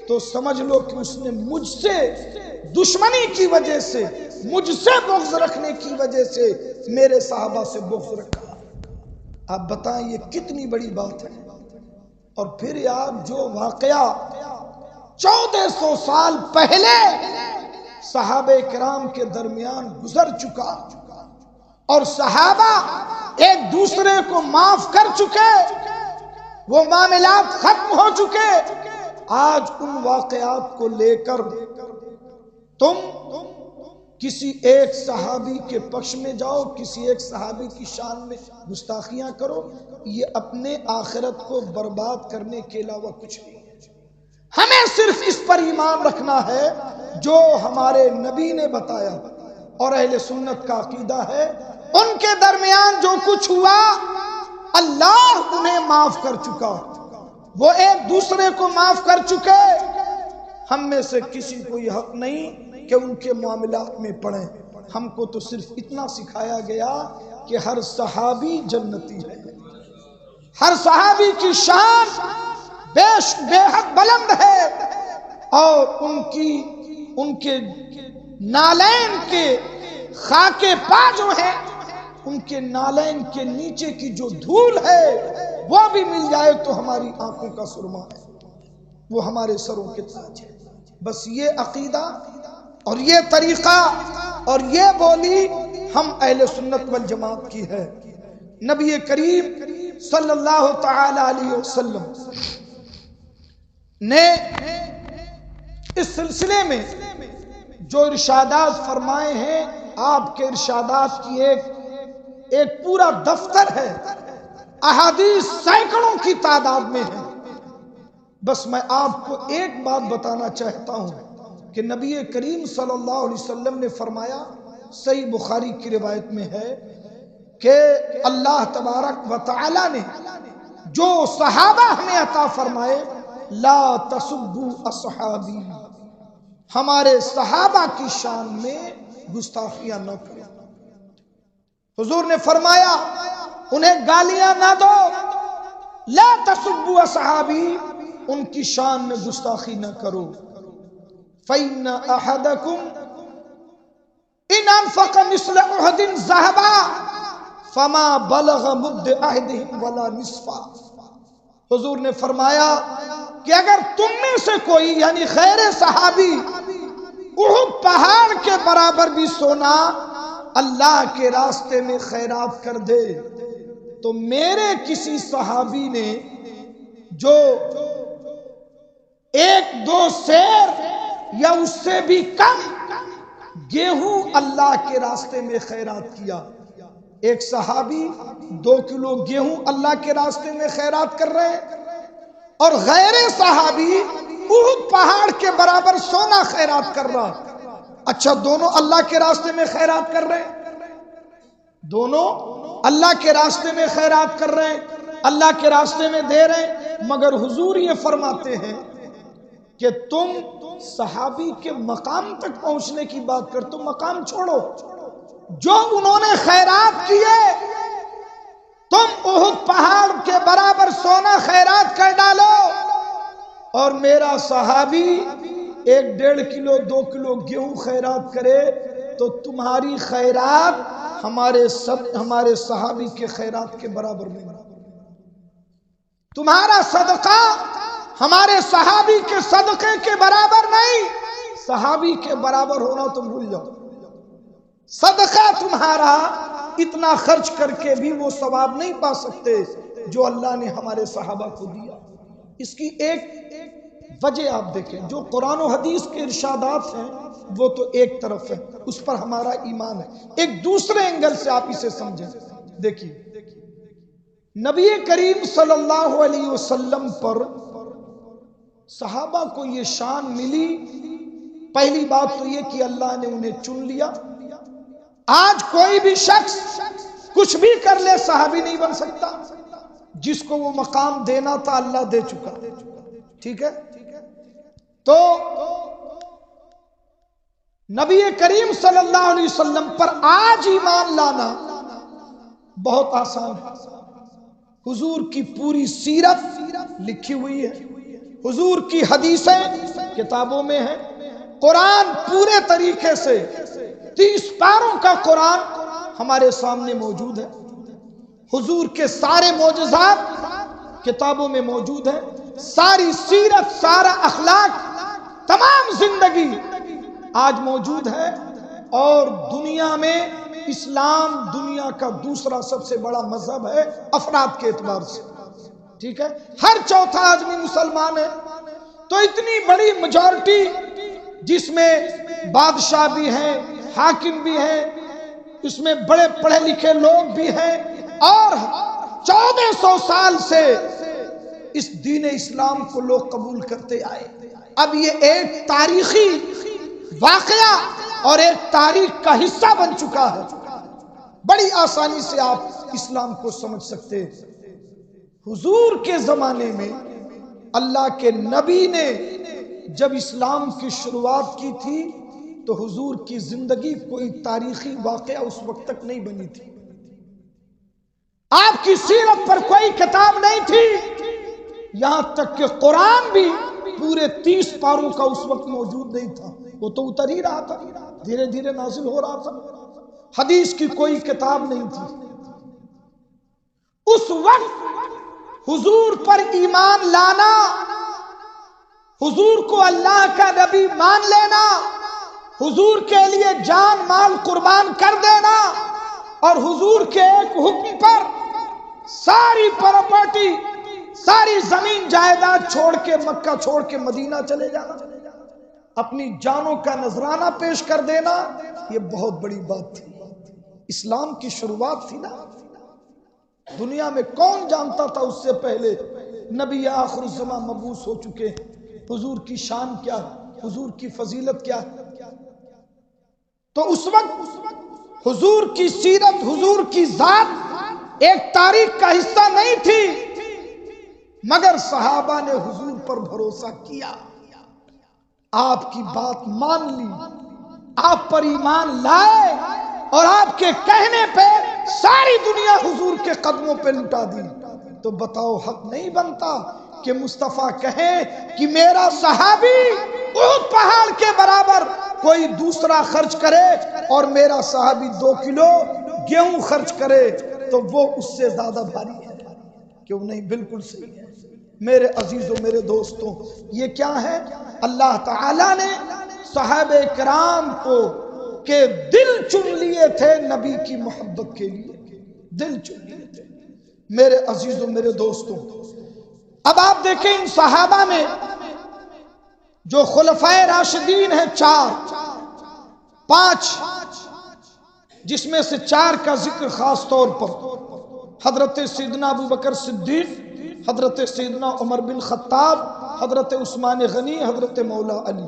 تو سمجھ لو کہ اس نے مجھ سے دشمنی کی وجہ سے، مجھ سے بغض رکھنے کی وجہ سے میرے صحابہ سے بغض رکھا. آپ بتائیں یہ کتنی بڑی بات ہے. اور پھر یار جو واقعہ 1400 سال پہلے صحابہ کرام کے درمیان گزر چکا اور صحابہ ایک دوسرے کو معاف کر چکے، وہ معاملات ختم ہو چکے، آج ان واقعات کو لے کر تم کسی ایک صحابی کے پکش میں جاؤ، کسی ایک صحابی کی شان میں گستاخیاں کرو. یہ اپنے آخرت کو برباد کرنے کے علاوہ کچھ نہیں ہے. ہمیں صرف اس پر ایمان رکھنا ہے جو ہمارے نبی نے بتایا. اور اہل سنت کا عقیدہ ہے ان کے درمیان جو کچھ ہوا اللہ انہیں معاف کر چکا، وہ ایک دوسرے کو معاف کر چکے. ہم میں سے کسی کو یہ حق نہیں کہ ان کے معاملات میں پڑیں. ہم کو تو صرف اتنا سکھایا گیا کہ ہر صحابی جنتی ہے، ہر صحابی کی شان بے حد بلند ہے، اور ان کے نالین کے خاک پا جو ہے، ان کے نالین کے نیچے کی جو دھول ہے وہ بھی مل جائے تو ہماری آنکھوں کا سرما ہے، وہ ہمارے سروں کے تاج ہے۔ بس یہ عقیدہ اور یہ طریقہ اور یہ بولی ہم اہل سنت والجماعت کی ہے۔ نبی کریم صلی اللہ تعالی علیہ وسلم نے اس سلسلے میں جو ارشادات فرمائے ہیں، آپ کے ارشادات کی ایک پورا دفتر ہے، احادیث سینکڑوں کی تعداد میں ہے۔ بس میں آپ کو ایک بات بتانا چاہتا ہوں کہ نبی کریم صلی اللہ علیہ وسلم نے فرمایا، صحیح بخاری کی روایت میں ہے کہ اللہ تبارک و تعالی نے جو صحابہ ہمیں عطا فرمائے، لا تسبوا اصحابی، ہمارے صحابہ کی شان میں گستاخیاں نہ کرو۔ حضور نے فرمایا انہیں گالیاں نہ دو، لا تسبوا اصحابی، ان کی شان میں گستاخی نہ کرو۔ فإن أحدكم إن أنفق مثل أحد ذهبا فما بلغ مد أحدهم ولا نصفا۔ حضور نے فرمایا کہ اگر تم میں سے کوئی یعنی غیر صحابی احد پہاڑ کے برابر بھی سونا اللہ کے راستے میں خیرات کر دے تو میرے کسی صحابی نے جو ایک دو سیر یا اس سے بھی کم گیہوں اللہ کے راستے میں خیرات کیا، ایک صحابی 2 کلو گیہوں اللہ کے راستے میں خیرات کر رہے ہیں اور غیر صحابی احد پہاڑ کے برابر سونا خیرات کر رہا، اچھا دونوں اللہ کے راستے میں خیرات کر رہے ہیں، دونوں اللہ کے راستے میں خیرات کر رہے ہیں، اللہ کے راستے میں دے رہے ہیں، مگر حضور یہ فرماتے ہیں کہ تم صحابی کے مقام تک پہنچنے کی بات کر، تم مقام چھوڑو، جو انہوں نے خیرات کیے تم احد پہاڑ کے برابر سونا خیرات کر ڈالو، اور میرا صحابی 1-1.5 کلو 2 کلو گیہوں خیرات کرے تو تمہاری خیرات ہمارے صحابی کے خیرات کے برابر نہیں، تمہارا صدقہ ہمارے صحابی کے صدقے کے برابر نہیں، صحابی کے برابر ہونا تم بھول جاؤ، صدقہ تمہارا اتنا خرچ کر کے بھی وہ ثواب نہیں پا سکتے جو اللہ نے ہمارے صحابہ کو دیا۔ اس کی ایک وجہ آپ دیکھیں، جو قرآن و حدیث کے ارشادات ہیں وہ تو ایک طرف ہے، اس پر ہمارا ایمان ہے، ایک دوسرے اینگل سے آپ اسے سمجھیں۔ دیکھیے نبی کریم صلی اللہ علیہ وسلم پر صحابہ کو یہ شان ملی، پہلی بات تو یہ کہ اللہ نے انہیں چن لیا۔ آج کوئی بھی شخص کچھ بھی کر لے صحابی نہیں بن سکتا، جس کو وہ مقام دینا تھا اللہ دے چکا، ٹھیک ہے؟ تو نبی کریم صلی اللہ علیہ وسلم پر آج ایمان لانا بہت آسان ہے۔ حضور کی پوری سیرت لکھی ہوئی ہے، حضور کی حدیثیں کتابوں میں ہیں، قرآن پورے طریقے سے 30 پاروں کا قرآن ہمارے سامنے موجود ہے، حضور کے سارے معجزات کتابوں میں موجود ہیں، ساری سیرت، سارا اخلاق، تمام زندگی آج موجود ہے، اور دنیا میں اسلام دنیا کا دوسرا سب سے بڑا مذہب ہے افراد کے اعتبار سے، ٹھیک ہے؟ ہر چوتھا آدمی مسلمان ہے، تو اتنی بڑی میجورٹی جس میں بادشاہ بھی ہیں، حاکم بھی ہیں، اس میں بڑے پڑھے لکھے لوگ بھی ہیں، اور 1400 سال سے اس دین اسلام کو لوگ قبول کرتے آئے۔ اب یہ ایک تاریخی واقعہ اور ایک تاریخ کا حصہ بن چکا ہے، بڑی آسانی سے آپ اسلام کو سمجھ سکتے ہیں۔ حضور کے زمانے میں اللہ کے نبی نے جب اسلام کی شروعات کی تھی تو حضور کی زندگی کوئی تاریخی واقعہ اس وقت تک نہیں بنی تھی، آپ کی سیرت پر کوئی کتاب نہیں تھی، یہاں تک کہ قرآن بھی پورے 30 پاروں کا اس وقت موجود نہیں تھا، وہ تو اتر ہی رہا تھا، دھیرے دھیرے نازل ہو رہا تھا، حدیث کی کوئی کتاب نہیں تھی۔ اس وقت حضور پر ایمان لانا، حضور کو اللہ کا نبی مان لینا، حضور کے لیے جان مال قربان کر دینا، اور حضور کے ایک حکم پر ساری پراپرٹی، ساری زمین جائیداد چھوڑ کے، مکہ چھوڑ کے مدینہ چلے جانا، اپنی جانوں کا نذرانہ پیش کر دینا، یہ بہت بڑی بات تھی، اسلام کی شروعات تھی نا۔ دنیا میں کون جانتا تھا اس سے پہلے نبی آخر الزمان مبعوث ہو چکے، حضور کی شان کیا ہے، حضور کی فضیلت کیا ہے؟ تو اس وقت حضور کی سیرت، حضور کی ذات ایک تاریخ کا حصہ نہیں تھی، مگر صحابہ نے حضور پر بھروسہ کیا، آپ کی بات مان لی، آپ پر ایمان لائے، اور آپ کے کہنے پہ ساری دنیا حضور کے قدموں پہ لٹا دی۔ تو بتاؤ حق نہیں بنتا کہ مصطفیٰ کہے کہ میرا صحابی احد پہاڑ کے برابر کوئی دوسرا خرچ کرے اور میرا صحابی 2 کلو گیہوں خرچ کرے تو وہ اس سے زیادہ بھاری ہے؟ کیوں نہیں؟ بالکل صحیح ہے۔ میرے عزیزوں، میرے دوستوں، یہ کیا ہے؟ اللہ تعالیٰ نے صحابہ کرام کو کہ دل چن لیے تھے نبی کی محبت کے لیے، دل چن لیے تھے۔ میرے عزیزوں، میرے دوستوں، اب آپ دیکھیں ان صحابہ میں جو خلفائے راشدین ہیں 5، جس میں سے 4 کا ذکر خاص طور پر حضرت سیدنا ابو بکر صدیق، حضرت سیدنا عمر بن خطاب، حضرت عثمان غنی، حضرت مولا علی۔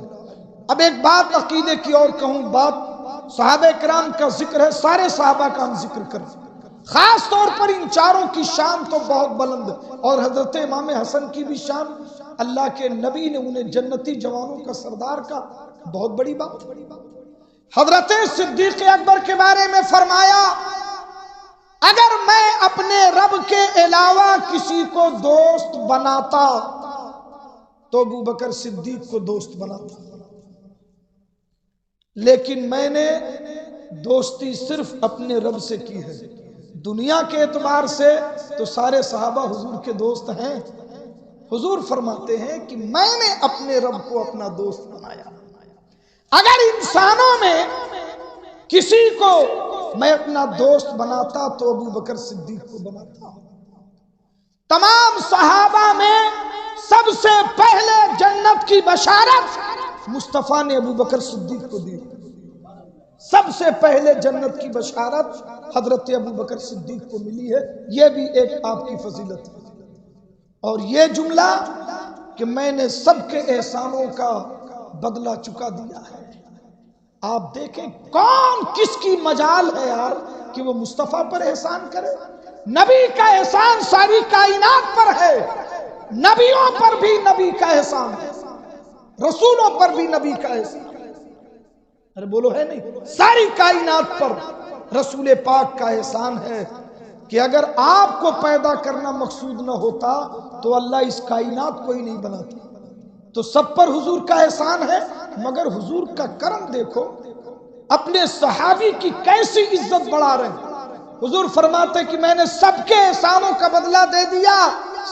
اب ایک بات عقیدے کی اور کہوں، بات صحابہ کرام کا ذکر ہے، سارے صحابہ کا ہم ذکر کریں، خاص طور پر ان 4 کی شان تو بہت بلند، اور حضرت امام حسن کی بھی شان، اللہ کے نبی نے انہیں جنتی جوانوں کا سردار کا، بہت بڑی بات۔ حضرت صدیق اکبر کے بارے میں فرمایا، اگر میں اپنے رب کے علاوہ کسی کو دوست بناتا تو ابو بکر صدیق کو دوست بناتا، لیکن میں نے دوستی صرف اپنے رب سے کی ہے، دنیا کے اعتبار سے تو سارے صحابہ حضور کے دوست ہیں۔ حضور فرماتے ہیں کہ میں نے اپنے رب کو اپنا دوست بنایا، اگر انسانوں میں کسی کو میں اپنا دوست بناتا تو ابو بکر صدیق کو بناتا۔ تمام صحابہ میں سب سے پہلے جنت کی بشارت مصطفیٰ نے ابو بکر صدیق کو دی، سب سے پہلے جنت کی بشارت حضرت ابو بکر صدیق کو ملی ہے، یہ بھی ایک آپ کی فضیلت ہے۔ اور یہ جملہ کہ میں نے سب کے احسانوں کا بدلہ چکا دیا ہے، آپ دیکھیں کون کس کی مجال ہے یار کہ وہ مصطفیٰ پر احسان کرے؟ نبی کا احسان ساری کائنات پر ہے، نبیوں پر بھی نبی کا احسان ہے، رسولوں پر بھی نبی کا احسان ہے، ارے بولو ہے نہیں؟ ساری کائنات پر رسول پاک کا احسان ہے کہ اگر آپ کو پیدا کرنا مقصود نہ ہوتا تو اللہ اس کائنات کو ہی نہیں بناتا۔ تو سب پر حضور کا احسان ہے، مگر حضور کا کرم دیکھو، اپنے صحابی کی کیسی عزت بڑھا رہے ہیں۔ حضور فرماتے کہ میں نے سب کے احسانوں کا بدلہ دے دیا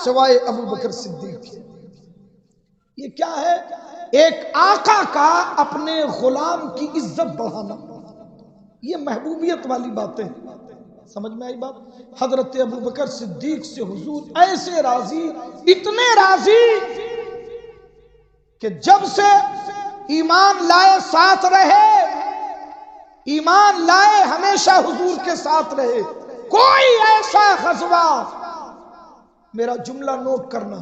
سوائے ابو بکر صدیق کے۔ یہ کیا ہے؟ ایک آقا کا اپنے غلام کی عزت بڑھانا، یہ محبوبیت والی باتیں، سمجھ میں آئی بات؟ حضرت ابو بکر صدیق سے حضور ایسے راضی، اتنے راضی کہ جب سے ایمان لائے ساتھ رہے، ایمان لائے ہمیشہ حضور کے ساتھ رہے۔ کوئی ایسا غزوہ، میرا جملہ نوٹ کرنا،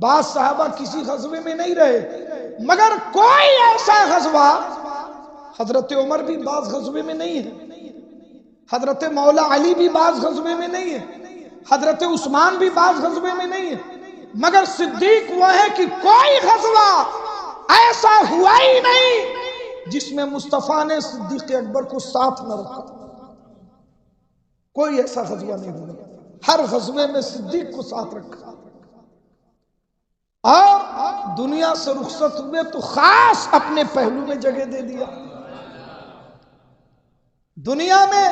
بعض صحابہ کسی غزوے میں نہیں رہے، مگر کوئی ایسا غزوہ، حضرت عمر بھی بعض غزوے میں نہیں ہے، حضرت مولا علی بھی بعض غزوے میں نہیں ہے، حضرت عثمان بھی بعض غزوے میں نہیں ہے، مگر صدیق وہ ہے کہ کوئی غزوہ ایسا ہوا ہی نہیں جس میں مصطفیٰ نے صدیق اکبر کو ساتھ نہ رکھا. کوئی ایسا غزوہ نہیں ہوا. ہر غزوے میں صدیق کو ساتھ رکھا. اور دنیا سے رخصت ہوئے تو خاص اپنے پہلو میں جگہ دے دیا. دنیا میں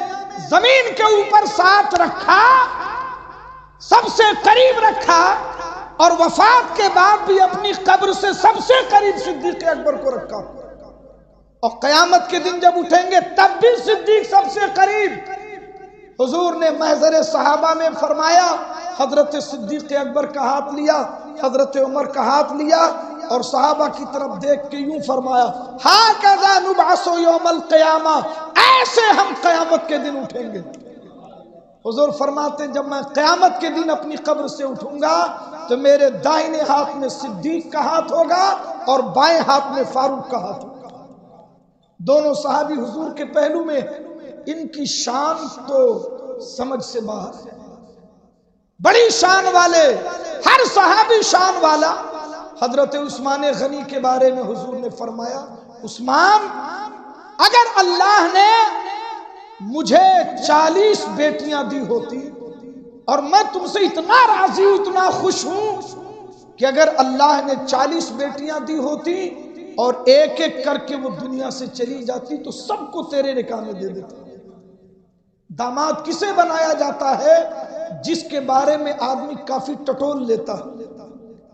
زمین کے اوپر ساتھ رکھا، سب سے قریب رکھا، اور وفات کے بعد بھی اپنی قبر سے سب سے قریب صدیق اکبر کو رکھا. اور قیامت کے دن جب اٹھیں گے تب بھی صدیق سب سے قریب. حضور نے محضر صحابہ میں فرمایا، حضرت صدیق اکبر کا ہاتھ لیا، حضرت عمر کا ہاتھ لیا، اور صحابہ کی طرف دیکھ کے یوں فرمایا، ہاکذا نبعث یوم القیامہ، ایسے ہم قیامت کے دن اٹھیں گے. حضور فرماتے ہیں جب میں قیامت کے دن اپنی قبر سے اٹھوں گا تو میرے دائنے ہاتھ میں صدیق کا ہاتھ ہوگا اور بائیں ہاتھ میں فاروق کا ہاتھ ہوگا. دونوں صحابی حضور کے پہلو میں، ان کی شان تو سمجھ سے باہر ہے. بڑی شان والے، ہر صحابی شان والا. حضرت عثمان غنی کے بارے میں حضور نے فرمایا، عثمان، اگر اللہ نے مجھے 40 بیٹیاں دی ہوتی، اور میں تم سے اتنا راضی ہوں، اتنا خوش ہوں کہ اگر اللہ نے 40 بیٹیاں دی ہوتی اور ایک ایک کر کے وہ دنیا سے چلی جاتی تو سب کو تیرے نکاح میں دے دیتا. داماد کسے بنایا جاتا ہے؟ جس کے بارے میں آدمی کافی ٹٹول لیتا،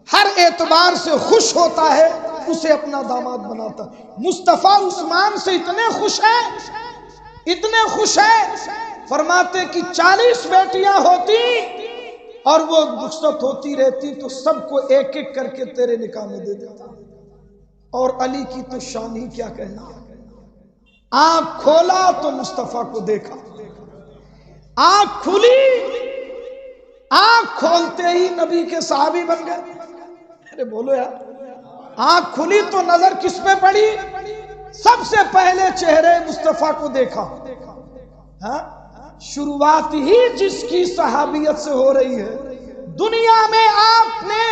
ہر اعتبار سے خوش ہوتا ہے، اسے اپنا داماد بناتا. مصطفیٰ عثمان سے اتنے خوش ہیں، اتنے خوش ہیں، فرماتے کہ 40 بیٹیاں ہوتی اور وہ رخصت ہوتی رہتی تو سب کو ایک ایک کر کے تیرے نکاح میں دے دیتا. اور علی کی تو شان ہی کیا کہنا. آنکھ کھولا تو مصطفیٰ کو دیکھا، آنکھ کھلی، آنکھ کھولتے ہی نبی کے صحابی بن گئے. ارے بولو یار، آنکھ کھلی تو نظر کس پہ پڑی؟ سب سے پہلے چہرے مصطفیٰ کو دیکھا. شروعات ہی جس کی صحابیت سے ہو رہی ہے، دنیا میں آپ نے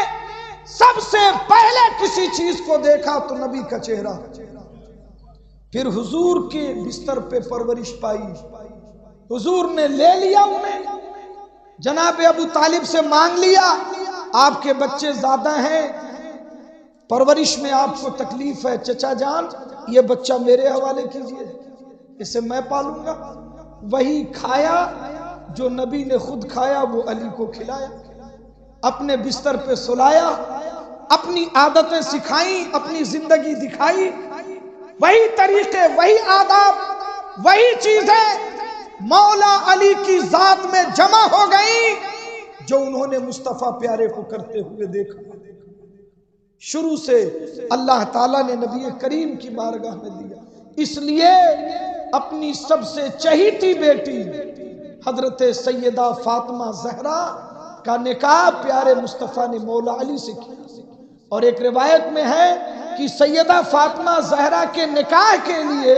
سب سے پہلے کسی چیز کو دیکھا تو نبی کا چہرہ. پھر حضور کے بستر پہ پرورش پائی، حضور نے لے لیا انہیں، جناب ابو طالب سے مانگ لیا، آپ کے بچے زیادہ ہیں، پرورش میں آپ کو تکلیف ہے، چچا جان یہ بچہ میرے حوالے کیجئے، اسے میں پالوں گا. وہی کھایا جو نبی نے خود کھایا، وہ علی کو کھلایا، اپنے بستر پہ سلایا، اپنی عادتیں سکھائیں، اپنی زندگی دکھائی. وہی طریقے، وہی آداب، وہی چیزیں مولا علی کی ذات میں جمع ہو گئیں جو انہوں نے مصطفیٰ پیارے کو کرتے ہوئے دیکھا. شروع سے اللہ تعالیٰ نے نبی کریم کی بارگاہ میں دیا. اس لیے اپنی سب سے چہیتی بیٹی حضرت سیدہ فاطمہ زہرا کا نکاح پیارے مصطفیٰ نے مولا علی سے کیا. اور ایک روایت میں ہے کہ سیدہ فاطمہ زہرا کے نکاح کے لیے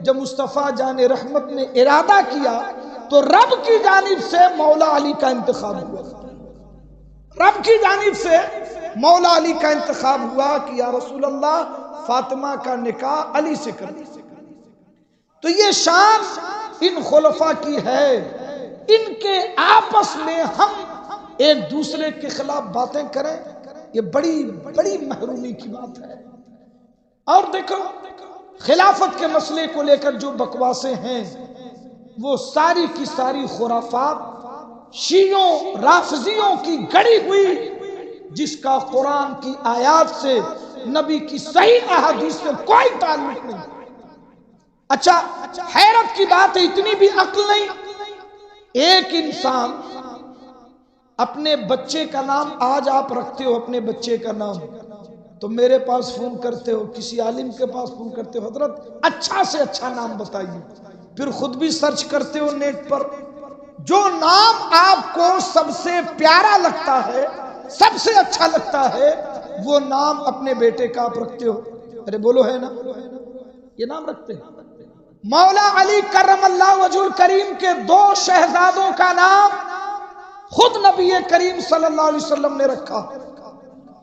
جب مصطفیٰ جان رحمت نے ارادہ کیا تو رب کی جانب سے مولا علی کا انتخاب ہوا. رب کی جانب سے مولا علی کا انتخاب ہوا کہ یا رسول اللہ فاطمہ کا نکاح علی سے کر. تو یہ شان ان خلفاء کی ہے. ان کے آپس میں ہم ایک دوسرے کے خلاف باتیں کریں، یہ بڑی بڑی محرومی کی بات ہے. اور دیکھو خلافت کے مسئلے کو لے کر جو بکواسیں ہیں وہ ساری کی ساری خرافات شیعوں رافضیوں کی گڑی ہوئی، جس کا قرآن کی آیات سے نبی کی صحیح احادیث سے کوئی تعلق نہیں. اچھا حیرت کی بات ہے، اتنی بھی عقل نہیں. ایک انسان اپنے بچے کا نام، آج آپ رکھتے ہو اپنے بچے کا نام تو میرے پاس فون کرتے ہو، کسی عالم کے پاس فون کرتے ہو، حضرت اچھا سے اچھا نام بتائیے. پھر خود بھی سرچ کرتے ہو نیٹ پر، جو نام آپ کو سب سے پیارا لگتا ہے، سب سے اچھا لگتا ہے، وہ نام اپنے بیٹے کا آپ رکھتے ہو. ارے بولو ہے نا، یہ نام رکھتے ہیں. مولا علی کرم اللہ وجہ الکریم کے 2 شہزادوں کا نام خود نبی کریم صلی اللہ علیہ وسلم نے رکھا.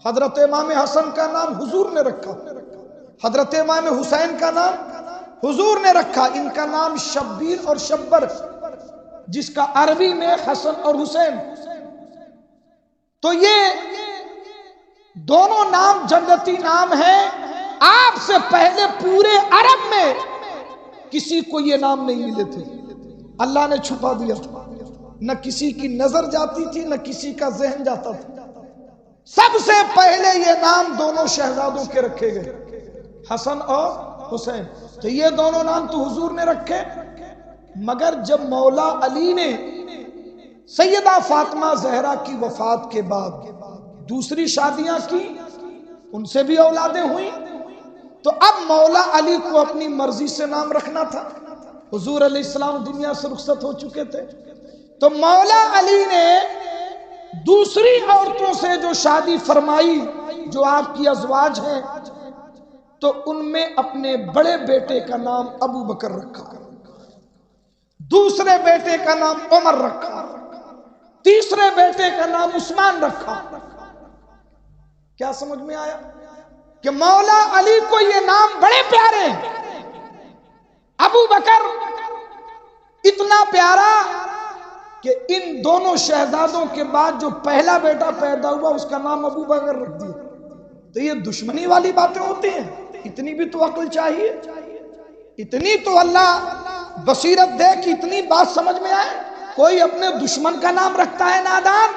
حضرت امام حسن کا نام حضور نے رکھا، حضرت امام حسین کا نام حضور نے رکھا، ان کا نام شبیر اور شبر، جس کا عربی میں حسن اور حسین. تو یہ دونوں نام جنتی نام ہیں. آپ سے پہلے پورے عرب میں کسی کو یہ نام نہیں ملے تھے، اللہ نے چھپا دیا تھا. نہ کسی کی نظر جاتی تھی، نہ کسی کا ذہن جاتا تھا. سب سے پہلے یہ نام دونوں شہزادوں کے رکھے گئے، حسن اور حسین. تو یہ دونوں نام تو حضور نے رکھے، مگر جب مولا علی نے سیدہ فاطمہ زہرا کی وفات کے بعد دوسری شادیاں کی، ان سے بھی اولادیں ہوئیں، تو اب مولا علی کو اپنی مرضی سے نام رکھنا تھا. حضور علیہ السلام دنیا سے رخصت ہو چکے تھے، تو مولا علی نے دوسری عورتوں سے جو شادی فرمائی، جو آپ کی ازواج ہیں، تو ان میں اپنے بڑے بیٹے کا نام ابو بکر رکھا، دوسرے بیٹے کا نام عمر رکھا، تیسرے بیٹے کا نام عثمان رکھا. کیا سمجھ میں آیا کہ مولا علی کو یہ نام بڑے پیارے ہیں. ابو بکر اتنا پیارا کہ ان دونوں شہزادوں کے بعد جو پہلا بیٹا پیدا ہوا اس کا نام ابو بکر رکھ دیا. تو یہ دشمنی والی باتیں ہوتی ہیں؟ اتنی بھی تو عقل چاہیے، اتنی تو اللہ بصیرت دے کہ اتنی بات سمجھ میں آئے. کوئی اپنے دشمن کا نام رکھتا ہے نادان.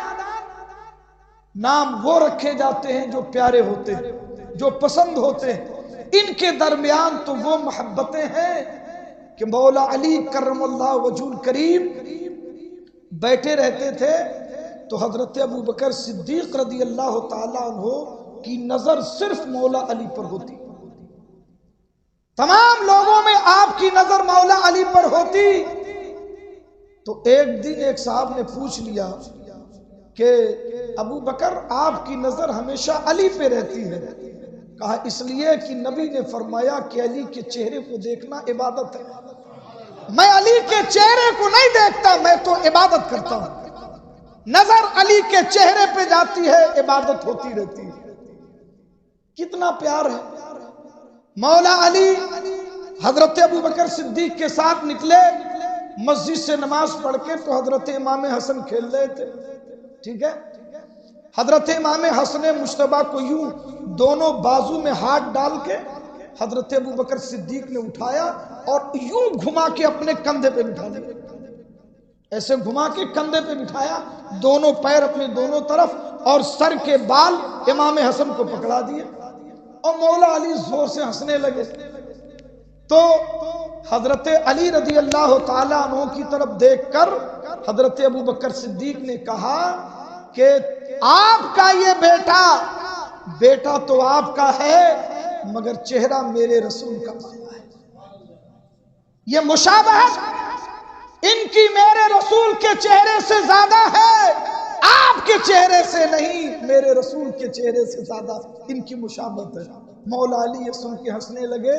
نام وہ رکھے جاتے ہیں جو پیارے ہوتے ہیں، جو پسند ہوتے ہیں. ان کے درمیان تو وہ محبتیں ہیں کہ مولا علی کرم اللہ وجہ الکریم بیٹھے رہتے تھے تو حضرت ابو بکر صدیق رضی اللہ تعالیٰ عنہ کی نظر صرف مولا علی پر ہوتی. تمام لوگوں میں آپ کی نظر مولا علی پر ہوتی. تو ایک دن ایک صاحب نے پوچھ لیا کہ ابو بکر آپ کی نظر ہمیشہ علی پہ رہتی ہے. کہا اس لیے کہ نبی نے فرمایا کہ علی کے چہرے کو دیکھنا عبادت ہے. میں علی کے چہرے کو نہیں دیکھتا، میں تو عبادت کرتا ہوں. نظر علی کے چہرے پہ جاتی ہے، عبادت ہوتی رہتی ہے. کتنا پیار ہے. مولا علی حضرت ابو بکر صدیق کے ساتھ نکلے مسجد سے نماز پڑھ کے، تو حضرت امام حسن کھیل رہے تھے. ٹھیک ہے، حضرت امام حسن مجتبیٰ کو یوں دونوں بازو میں ہاتھ ڈال کے حضرت ابو بکر صدیق نے اٹھایا اور یوں گھما کے اپنے کندھے پہ بٹھا دیا. ایسے گھما کے کندھے پہ بٹھایا، دونوں پیر اپنے دونوں طرف، اور سر کے بال امام حسن کو پکڑا دیے، اور مولا علی زور سے ہنسنے لگے. تو حضرت علی رضی اللہ تعالیٰ عنہ کی طرف دیکھ کر حضرت ابو بکر صدیق نے کہا کہ آپ کا یہ بیٹا تو آپ کا ہے، مگر چہرہ میرے رسول کا مانا ہے. یہ مشابہت ان کی میرے رسول کے چہرے سے زیادہ ہے، آپ کے چہرے سے نہیں، میرے رسول کے چہرے سے زیادہ ان کی مشابہت ہے. مولا علی یہ سن کے ہنسنے لگے.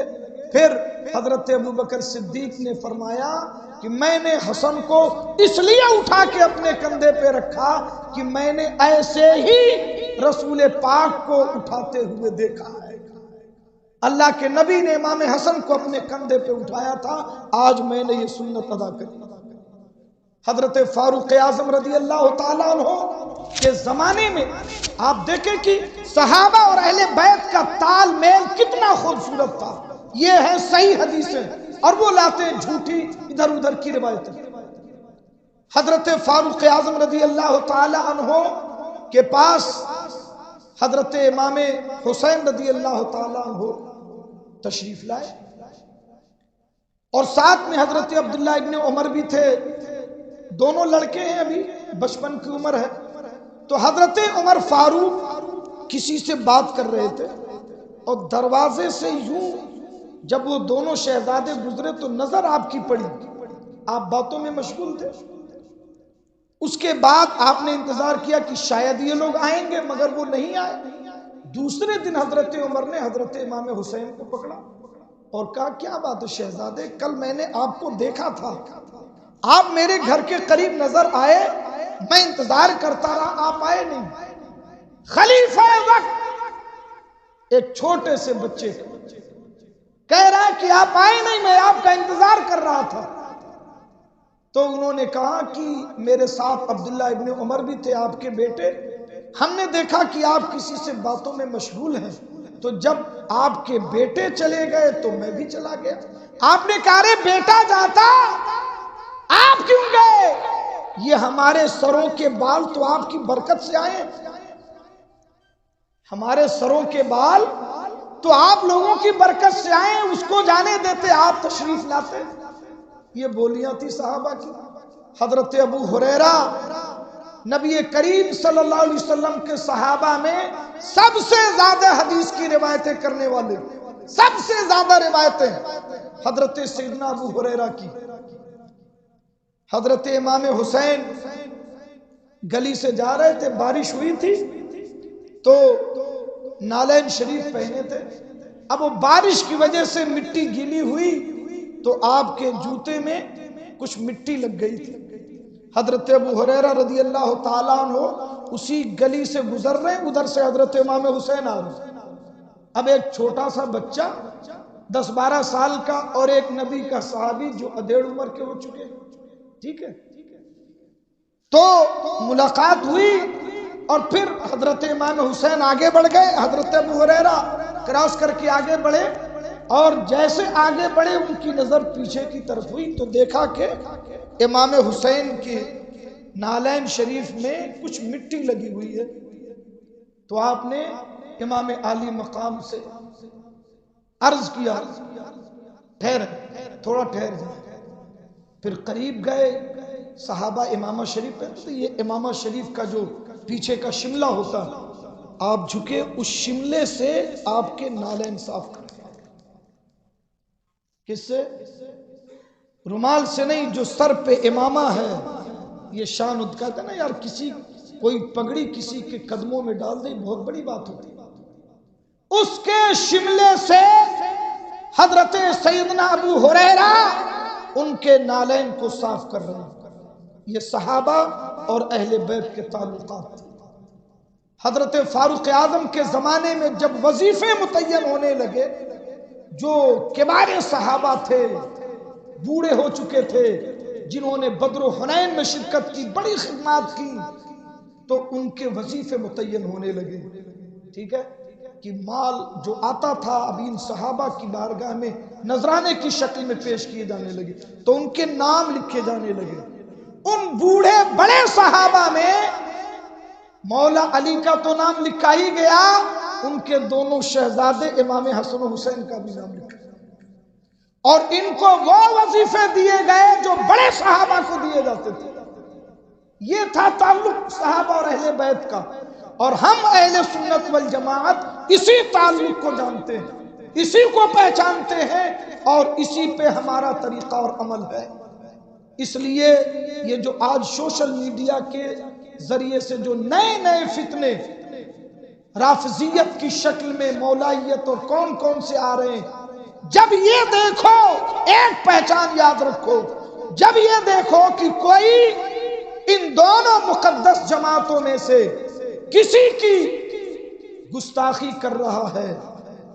پھر حضرت ابو بکر صدیق نے فرمایا کہ میں نے حسن کو اس لیے اٹھا کے اپنے کندھے پہ رکھا کہ میں نے ایسے ہی رسول پاک کو اٹھاتے ہوئے دیکھا ہے. اللہ کے نبی نے امام حسن کو اپنے کندھے پہ اٹھایا تھا، آج میں نے یہ سنت ادا کری. حضرت فاروق اعظم رضی اللہ تعالیٰ عنہ کے زمانے میں آپ دیکھیں کہ صحابہ اور اہل بیت کا تال میل کتنا خوبصورت تھا. یہ ہے صحیح حدیثیں، اور وہ لاتے ہیں جھوٹی ادھر ادھر کی روایتیں. حضرت فاروق اعظم رضی اللہ تعالی عنہ کے پاس حضرت امام حسین رضی اللہ تعالی عنہ تشریف لائے، اور ساتھ میں حضرت عبداللہ ابن عمر بھی تھے. دونوں لڑکے ہیں، ابھی بچپن کی عمر ہے. تو حضرت عمر فاروق کسی سے بات کر رہے تھے، اور دروازے سے یوں جب وہ دونوں شہزادے گزرے تو نظر آپ کی پڑی، آپ باتوں میں مشغول تھے. اس کے بعد آپ نے انتظار کیا کہ شاید یہ لوگ آئیں گے، مگر وہ نہیں آئے. دوسرے دن حضرت عمر نے حضرت امام حسین کو پکڑا اور کہا کیا بات ہے شہزادے، کل میں نے آپ کو دیکھا تھا، آپ میرے گھر کے قریب نظر آئے، میں انتظار کرتا رہا، آپ آئے نہیں. خلیفہ وقت ایک چھوٹے سے بچے کہہ رہا ہے کہ آپ آئے نہیں، میں آپ کا انتظار کر رہا تھا۔ تو انہوں نے کہا کہ میرے ساتھ عبداللہ ابن عمر بھی تھے، آپ کے بیٹے، ہم نے دیکھا کہ آپ کسی سے باتوں میں مشغول ہیں، تو جب آپ کے بیٹے چلے گئے تو میں بھی چلا گیا۔ آپ نے کہا رے بیٹا جاتا، آپ کیوں گئے؟ یہ ہمارے سروں کے بال تو آپ کی برکت سے آئے، ہمارے سروں کے بال تو آپ لوگوں کی برکت سے آئے، اس کو جانے دیتے، آپ تشریف لاتے۔ یہ بولیاں تھی صحابہ کی۔ حضرت ابو ہریرہ نبی کریم صلی اللہ علیہ وسلم کے صحابہ میں سب سے زیادہ حدیث کی روایتیں کرنے والے، سب سے زیادہ روایتیں حضرت سیدنا ابو ہریرہ کی۔ حضرت امام حسین گلی سے جا رہے تھے، بارش ہوئی تھی تو نالین شریف پہنے تھے، اب وہ بارش کی وجہ سے مٹی گیلی ہوئی تو آپ کے جوتے میں کچھ مٹی لگ گئی تھی۔ حضرت ابو ہریرہ رضی اللہ تعالیٰ عنہ اسی گلی سے گزر رہے ہیں، ادھر سے حضرت امام حسین آ رہے ہیں۔ اب ایک چھوٹا سا بچہ 10-12 سال کا اور ایک نبی کا صحابی جو ادھیڑ عمر کے ہو چکے ہیں، ٹھیک ہے، تو ملاقات ہوئی اور پھر حضرت امام حسین آگے بڑھ گئے، حضرت ابو ہریرہ کراس کر کے آگے بڑھے، اور جیسے آگے بڑھے ان کی نظر پیچھے کی طرف ہوئی تو دیکھا کہ امام حسین کے نالین شریف میں کچھ مٹی لگی ہوئی ہے۔ تو آپ نے امام عالی مقام سے عرض کیا ٹھہر، تھوڑا ٹھہر جائے۔ پھر قریب گئے، صحابہ امامہ شریف پہ، تو یہ امامہ شریف کا جو پیچھے کا شملہ ہوتا، آپ جھکے اس شملے سے آپ کے نالین صاف کر، کس سے؟ رومال سے نہیں، جو سر پہ امامہ ہے، یہ شان کہتے ہیں نا یار، کسی کوئی پگڑی کسی کے قدموں میں ڈال دے بہت بڑی بات ہوتی، اس کے شملے سے حضرت سیدنا ابو ہریرہ ان کے نالین کو صاف کر رہے ہیں۔ یہ صحابہ اور اہل بیت کے تعلقات۔ حضرت فاروق اعظم کے زمانے میں جب وظیفے متعین ہونے لگے، جو کبار صحابہ تھے، بوڑھے ہو چکے تھے، جنہوں نے بدر و حنین میں شرکت کی، بڑی خدمات کی، تو ان کے وظیفے متعین ہونے لگے، ٹھیک ہے، کہ مال جو آتا تھا اب ان صحابہ کی بارگاہ میں نذرانے کی شکل میں پیش کیے جانے لگے، تو ان کے نام لکھے جانے لگے۔ ان بوڑھے بڑے صحابہ میں مولا علی کا تو نام لکھا ہی گیا، ان کے دونوں شہزادے امام حسن و حسین کا بھی نام لکھا، اور ان کو وہ وظیفے دیے گئے جو بڑے صحابہ کو دیے جاتے تھے۔ یہ تھا تعلق صحابہ اور اہل بیت کا، اور ہم اہل سنت والجماعت اسی تعلق کو جانتے ہیں، اسی کو پہچانتے ہیں، اور اسی پہ ہمارا طریقہ اور عمل ہے۔ اس لیے یہ جو آج سوشل میڈیا کے ذریعے سے جو نئے نئے فتنے رافضیت کی شکل میں مولائیت اور کون کون سے آ رہے ہیں، جب یہ دیکھو، ایک پہچان یاد رکھو، جب یہ دیکھو کہ کوئی ان دونوں مقدس جماعتوں میں سے کسی کی گستاخی کر رہا ہے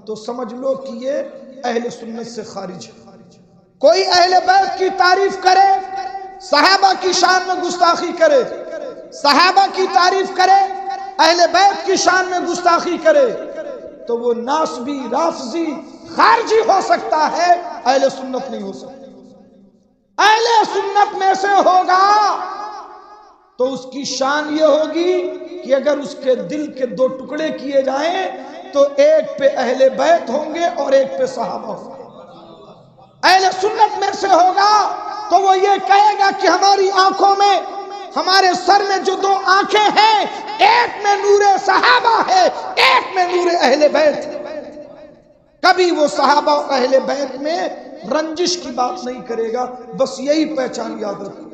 تو سمجھ لو کہ یہ اہل سنت سے خارج ہے۔ کوئی اہل بیت کی تعریف کرے، صحابہ کی شان میں گستاخی کرے، صحابہ کی تعریف کرے، اہل بیت کی شان میں گستاخی کرے، تو وہ ناسبی، رافضی، خارجی ہو سکتا ہے، اہل سنت نہیں ہو سکتا۔ اہل سنت میں سے ہوگا تو اس کی شان یہ ہوگی کہ اگر اس کے دل کے دو ٹکڑے کیے جائیں تو ایک پہ اہل بیت ہوں گے اور ایک پہ صحابہ ہوں گے۔ اہل سنت میں سے ہوگا تو وہ یہ کہے گا کہ ہماری آنکھوں میں، ہمارے سر میں جو دو آنکھیں ہیں، ایک میں نور صحابہ ہے، ایک میں نور اہل بیت ہے۔ کبھی وہ صحابہ اور اہل بیت میں رنجش کی بات نہیں کرے گا، بس یہی پہچان یاد رکھو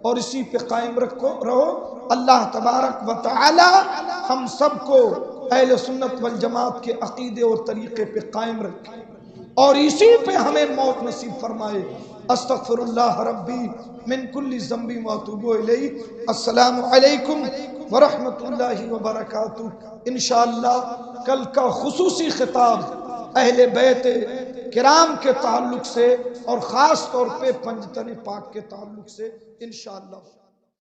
اور اسی پہ قائم رہو۔ اللہ تبارک و تعالی ہم سب کو اہل سنت والجماعت کے عقیدے اور طریقے پہ قائم رکھے اور اسی پہ ہمیں موت نصیب فرمائے۔ استغفر اللہ ربی من کل ذنب واتوب الیہ۔ السلام علیکم ورحمۃ اللہ وبرکاتہ۔ انشاءاللہ کل کا خصوصی خطاب اہل بیت کرام کے تعلق سے اور خاص طور پہ پنجتن پاک کے تعلق سے انشاءاللہ